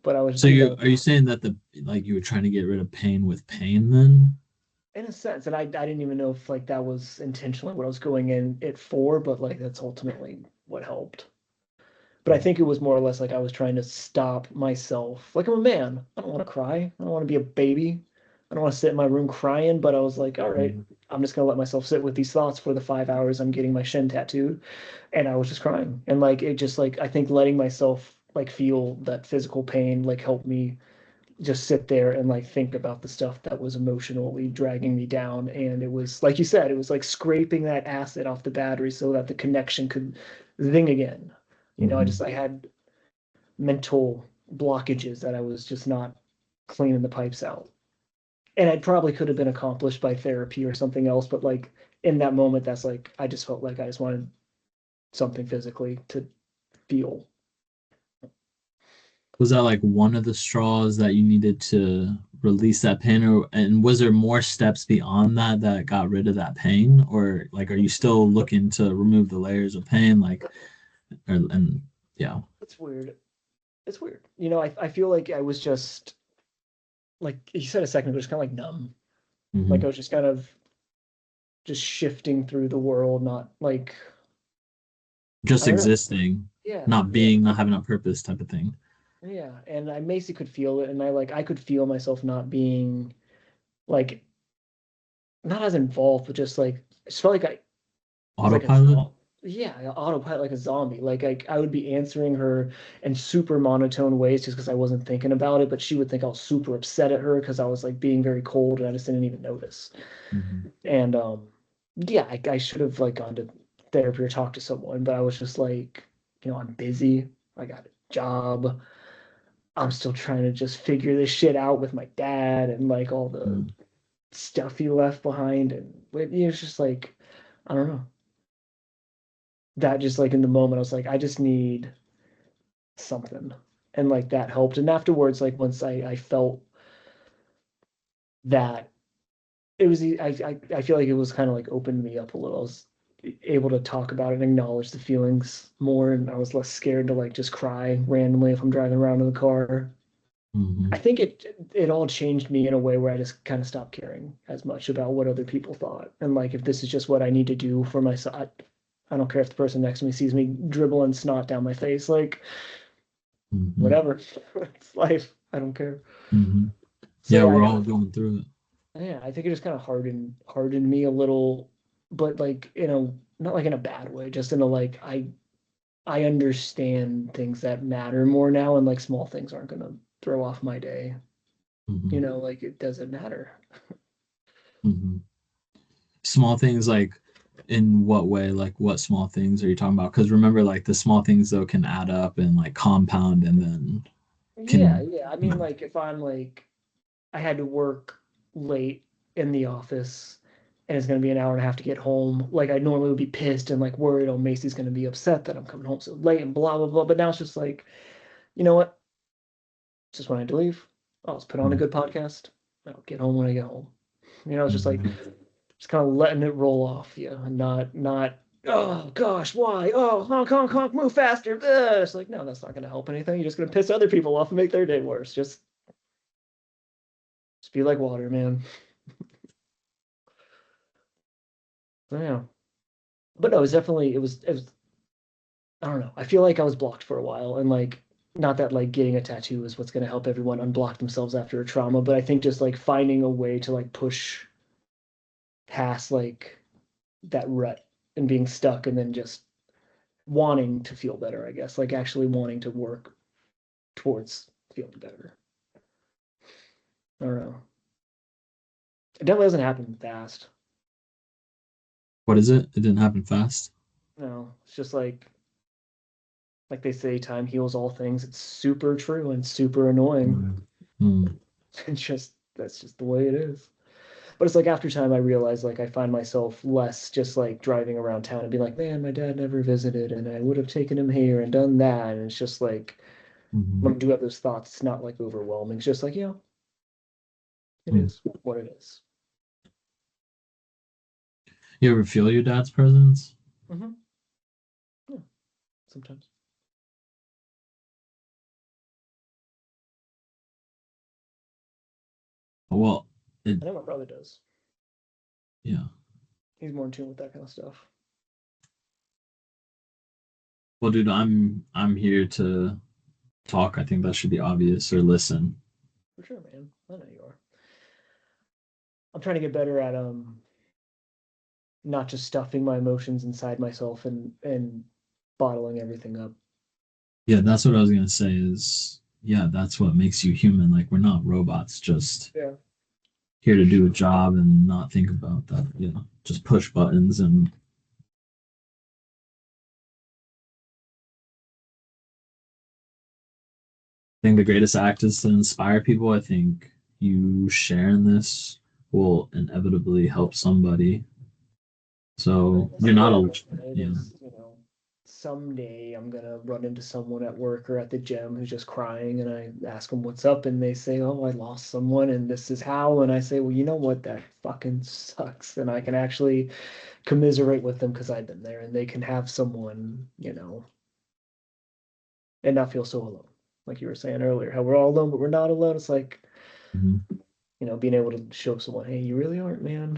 but I was, So you are you saying that the like you were trying to get rid of pain with pain then? in a sense, and I didn't even know if like that was intentionally what I was going in it for, but like that's ultimately what helped. But I think it was more or less like I was trying to stop myself. Like I'm a man. I don't want to cry. I don't want to be a baby. I don't want to sit in my room crying, but I was like, all right, Mhm. I'm just gonna let myself sit with these thoughts for the 5 hours I'm getting my shin tattooed. And I was just crying. And like it just like I think letting myself like feel that physical pain like helped me just sit there and like think about the stuff that was emotionally dragging me down. And it was like you said, it was like scraping that acid off the battery so that the connection could zing again. I had mental blockages that I was just not cleaning the pipes out. And it probably could have been accomplished by therapy or something else, but like in that moment, that's like I just felt like I just wanted something physically to feel. Was that like one of the straws that you needed to release that pain, or and was there more steps beyond that that got rid of that pain, or like are you still looking to remove the layers of pain, like, and yeah. It's weird. It's weird. I feel like I was just like you said a second ago, just kind of like numb. Like Hmm. I was just kind of just shifting through the world, not like I Just don't know. existing, Yeah, not yeah, being, not having a purpose type of thing. yeah. And I Macy could feel it, and I could feel myself not being like not as involved, but just like I just felt like I was like a Autopilot. yeah, autopilot like a zombie. Like I would be answering her in super monotone ways just because I wasn't thinking about it, but she would think I was super upset at her because I was like being very cold and I just didn't even notice. Hmm. And yeah, I should have like gone to therapy or talked to someone, but I was just like, I'm busy. I got a job. I'm still trying to just figure this shit out with my dad and like all the stuff he left behind. And it's just like, I don't know. That just like in the moment, I was like, I just need something. And like that helped. And afterwards, like once I felt that it was, I feel like it was kind of like opened me up a little. I was able to talk about it and acknowledge the feelings more. And I was less scared to like just cry randomly if I'm driving around in the car. Hmm. I think it all changed me in a way where I just kind of stopped caring as much about what other people thought. And like if this is just what I need to do for myself, I don't care if the person next to me sees me dribbling snot down my face. Like Hmm. whatever, it's life. I don't care. Hmm. So Yeah, yeah, we're all going through it. yeah, I think it just kind of hardened me a little, but like not like in a bad way, just in a like I understand things that matter more now, and like small things aren't gonna throw off my day. Hmm. Like it doesn't matter. Hmm. Small things like in what way? Like what small things are you talking about? Because remember, like the small things though can add up and like compound and then Yeah, can, yeah. I you mean, know. like if I'm like I had to work late in the office and it's going to be an hour and a half to get home. Like I normally would be pissed and like worried, oh, Macy's going to be upset that I'm coming home so late and blah, blah, blah. But now it's just like, you know what? It's just when I had to leave. I'll just put on a good podcast. I'll get home when I get home. It's just like, just kind of letting it roll off you and not, oh gosh, why? Oh, honk, honk, honk, move faster. Ugh. It's like, no, that's not going to help anything. You're just going to piss other people off and make their day worse. Just be like water, man. So, yeah. But no, it was I don't know. I feel like I was blocked for a while, and like not that like getting a tattoo is what's going to help everyone unblock themselves after a trauma, but I think just like finding a way to like push past like that rut and being stuck and then just wanting to feel better, I guess, like actually wanting to work towards feeling better. I don't know. It definitely doesn't happen fast. What is it? It didn't happen fast. No, it's just like they say, time heals all things. It's super true and super annoying. Mm. Mm. It's just that's just the way it is. But it's like after time I realize like I find myself less just like driving around town and being like, man, my dad never visited and I would have taken him here and done that. And it's just like when I Mhm. do have those thoughts, it's not like overwhelming. It's just like, yeah, it Mm. is what it is. You ever feel your dad's presence? Mm-hmm. Yeah, sometimes. Well, it, I know my brother does. yeah. He's more in tune with that kind of stuff. Well, dude, I'm here to talk. I think that should be obvious, or listen. For sure, man. I know you are. I'm trying to get better at not just stuffing my emotions inside myself and bottling everything up. Yeah, that's what I was gonna say is yeah, that's what makes you human. Like we're not robots just Yeah. here to do a job and not think about that, just push buttons and I think the greatest act is to inspire people. I think you sharing this will inevitably help somebody. So That's you're the not way I a look at it yeah. is, someday I'm gonna run into someone at work or at the gym who's just crying and I ask them what's up and they say, oh, I lost someone and this is how. And I say, well, you know what? That fucking sucks. And I can actually commiserate with them because I've been there and they can have someone, and not feel so alone. Like you were saying earlier, how we're all alone, but we're not alone. It's like, Mhm. being able to show someone, hey, you really aren't, man.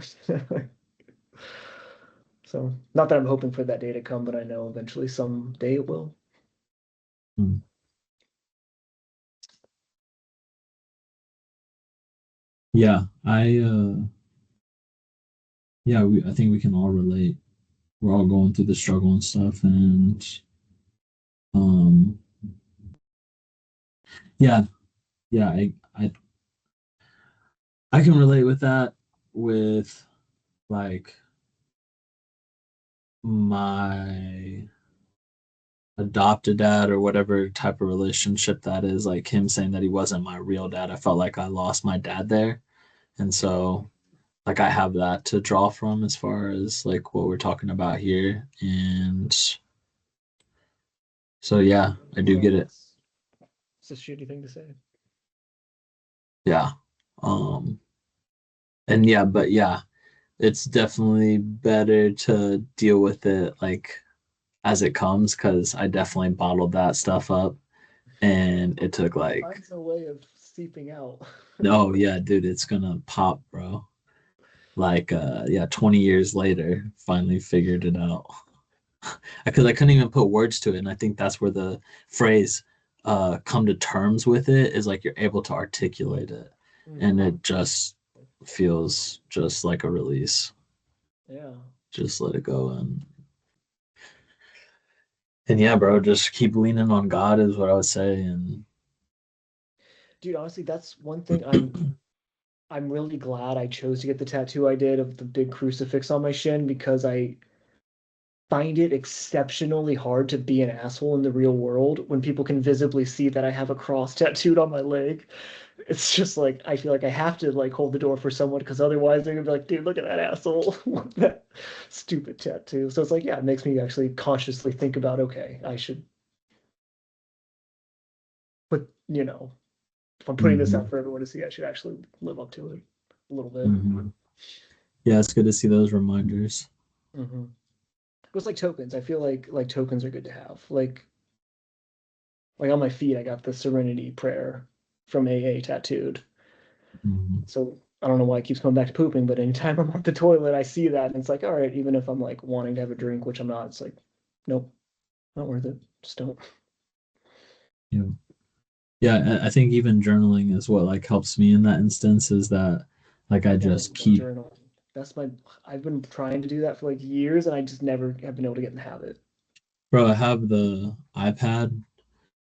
So, not that I'm hoping for that day to come, but I know eventually someday it will. Mm. Yeah, I think we can all relate. We're all going through the struggle and stuff and um yeah, yeah, I can relate with that with like my adopted dad or whatever type of relationship that is, like him saying that he wasn't my real dad. I felt like I lost my dad there. And so like I have that to draw from as far as like what we're talking about here. And so yeah, I do Yeah, get it. it's a shitty thing to say. Yeah. Um and yeah, but yeah, it's definitely better to deal with it like as it comes because I definitely bottled that stuff up and it took It like finds a way of seeping out. oh yeah, dude, it's gonna pop, bro. Like yeah, 20 years later, finally figured it out. Because I couldn't even put words to it. And I think that's where the phrase come to terms with it is like you're able to articulate it. And Hmm. it just feels just like a release. Yeah. Just let it go and yeah, bro, just keep leaning on God is what I would say. And Dude, honestly, that's one thing I'm really glad I chose to get the tattoo I did of the big crucifix on my shin because I find it exceptionally hard to be an asshole in the real world when people can visibly see that I have a cross tattooed on my leg. It's just like I feel like I have to like hold the door for someone because otherwise they're gonna be like, dude, look at that asshole with that stupid tattoo. So it's like, yeah, it makes me actually consciously think about, okay, I should put, if I'm putting this Hmm. out for everyone to see, I should actually live up to it a little bit. Hmm. Yeah, it's good to see those reminders. Hmm. It was like tokens. I feel like tokens are good to have. Like on my feet, I got the Serenity prayer from AA tattooed. Hmm. So I don't know why it keeps coming back to pooping, but anytime I'm at the toilet, I see that, and it's like, all right, even if I'm like wanting to have a drink, which I'm not, it's like, nope, not worth it. Just don't. Yeah. Yeah, I think even journaling is what like helps me in that instance is that like I I've never just done keep, journal. That's my. I've been trying to do that for like years, and I just never have been able to get in the habit. bro, I have the iPad,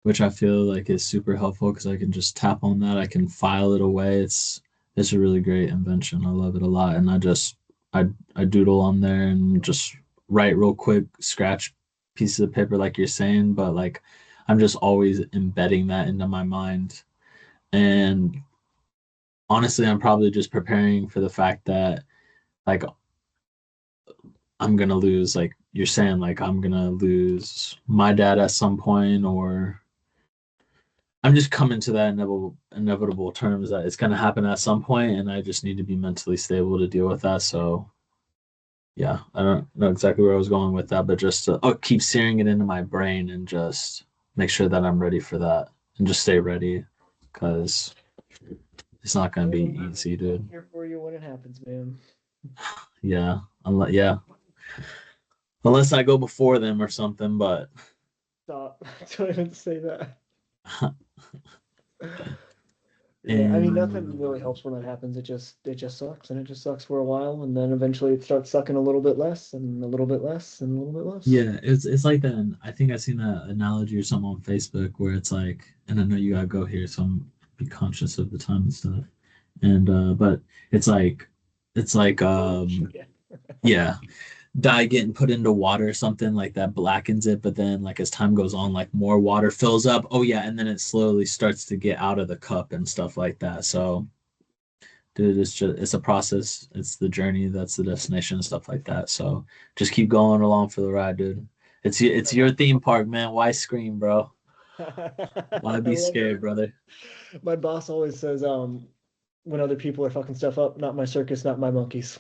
which I feel like is super helpful because I can just tap on that. I can file it away. It's a really great invention. I love it a lot. And I doodle on there and just write real quick, scratch pieces of paper like you're saying, but like I'm just always embedding that into my mind. And honestly, I'm probably just preparing for the fact that like I'm gonna lose, like you're saying, like I'm gonna lose my dad at some point, or I'm just coming to that inevitable terms that it's gonna happen at some point, and I just need to be mentally stable to deal with that. So yeah, I don't know exactly where I was going with that, but just to, keep searing it into my brain and just make sure that I'm ready for that and just stay ready because it's not gonna be I'm easy, dude. here for you when it happens, man. Yeah, unless I go before them or something, but Stop. Don't even say that. Yeah, I mean nothing and really helps when that happens. It just sucks and it just sucks for a while and then eventually it starts sucking a little bit less and a little bit less and a little bit less. yeah, it's like that. I think I've seen that analogy or something on Facebook where it's like, and I know you gotta go here, so I'm be conscious of the time and stuff. And but it's like it's like Yeah. yeah, dye getting put into water or something like that blackens it, but then like as time goes on, like more water fills up. Oh yeah, and then it slowly starts to get out of the cup and stuff like that. So dude, it's a process. It's the journey, that's the destination and stuff like that. So just keep going along for the ride, dude. It's your theme park, man. Why scream, bro? Why I be love scared, that. brother? My boss always says, when other people are fucking stuff up, not my circus, not my monkeys.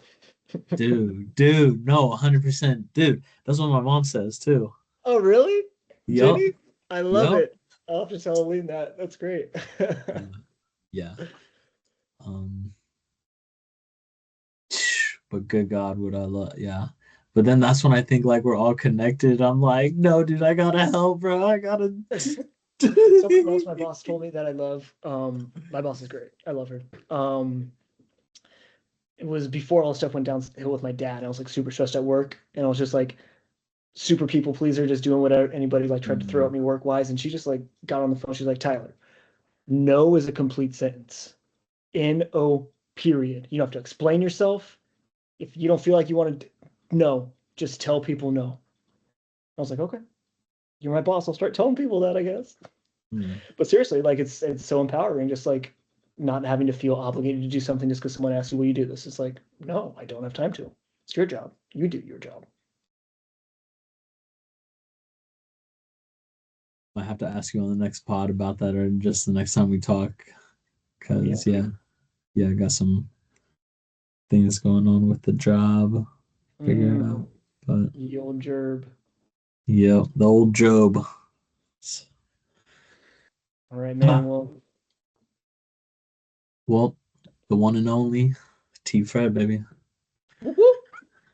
Dude, no, 100%. Dude, that's what my mom says too. Oh, really? Yup, Jenny? I love yup. it. I'll have to tell Aline that. That's great. Yeah, yeah. Um, but good God, would I love, yeah. But then that's when I think like we're all connected. I'm like, no, dude, I gotta help, bro. I gotta. Something else my boss told me that I love. My boss is great. I love her. It was before all the stuff went downhill with my dad. I was like super stressed at work, and I was just like super people pleaser, just doing whatever anybody like tried to throw at Mhm. me work wise. And she just like got on the phone. She's like, Tyler, no is a complete sentence. No, period. You don't have to explain yourself. If you don't feel like you want to, no, just tell people no. I was like, okay, you're my boss. I'll start telling people that, I guess. Mhm. But seriously, like it's so empowering, just like not having to feel obligated to do something just because someone asks you, will you do this? It's like, no, I don't have time to. It's your job. You do your job. I have to ask you on the next pod about that, or just the next time we talk, Yeah. because yeah, I got some things going on with the job, figuring Mm, out. But ye old gerb. yeah, the old Job. All right, man. Well, Well, the one and only T Fred, baby. whoop, whoop.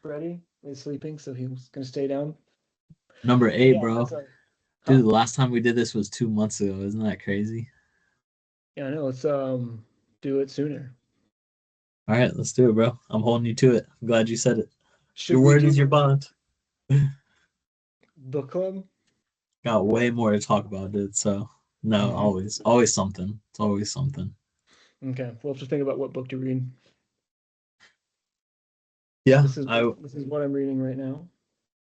Freddie is sleeping, so he was gonna stay down. Number But eight, yeah, bro. that's a huh? Dude, the last time we did this was 2 months ago. Isn't that crazy? Yeah, I know. Let's do it sooner. All right, let's do it, bro. I'm holding you to it. I'm glad you said it. Your Should we word do is your the bond. book club? Got way more to talk about, dude. So no, always something. It's always something. Okay, we'll have to think about what book to read. Yeah, This is I this is what I'm reading right now.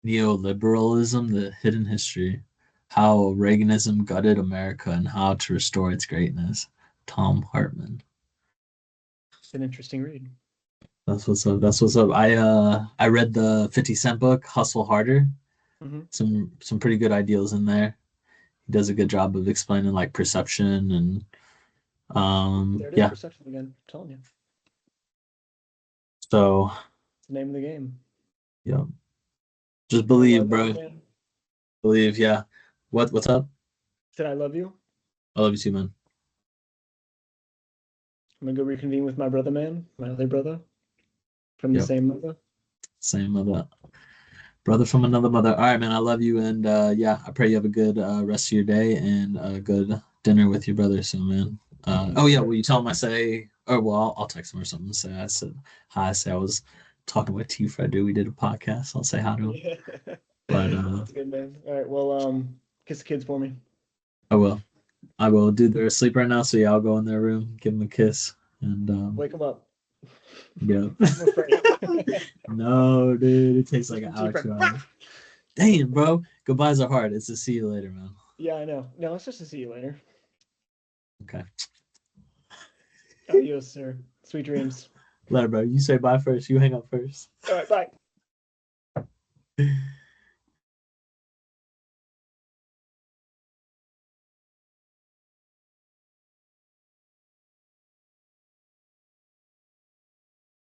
Neoliberalism, the hidden history, how Reaganism gutted America and how to restore its greatness. Tom Hartman. It's an interesting read. That's what's up. That's what's up. I read the 50 Cent book, Hustle Harder. Mm-hmm. Some pretty good ideals in there. He does a good job of explaining like perception and There it is, yeah. perception again. I'm telling you. So It's the name of the game. yeah. Just Well, I believe, love you, bro. man. Believe, yeah. What's up? Said I love you. I love you too, man. I'm gonna go reconvene with my brother, man. My other brother from the Yep. same mother. Same mother. Brother from another mother. All right, man. I love you, and yeah, I pray you have a good rest of your day and a good dinner with your brother soon, man. Oh Yes, yeah, sir. will you tell him I say? Or well, I'll text him or something. Say I said hi. I say I was talking with T Fred. We did a podcast. I'll say hi to him. Yeah. But That's good, man. All right. Well, kiss the kids for me. I will. I will. Dude, they're asleep right now, so yeah, I'll go in their room, give them a kiss, and Wake them up. yeah. I'm afraid. No, dude, it takes like Just an from hour, T-Fred. 2 hours. Damn, bro. Goodbyes are hard. It's a see you later, man. Yeah, I know. No, it's just to see you later. Okay. Adios, sir. Sweet dreams. Later, bro. You say bye first. You hang up first. All right, bye.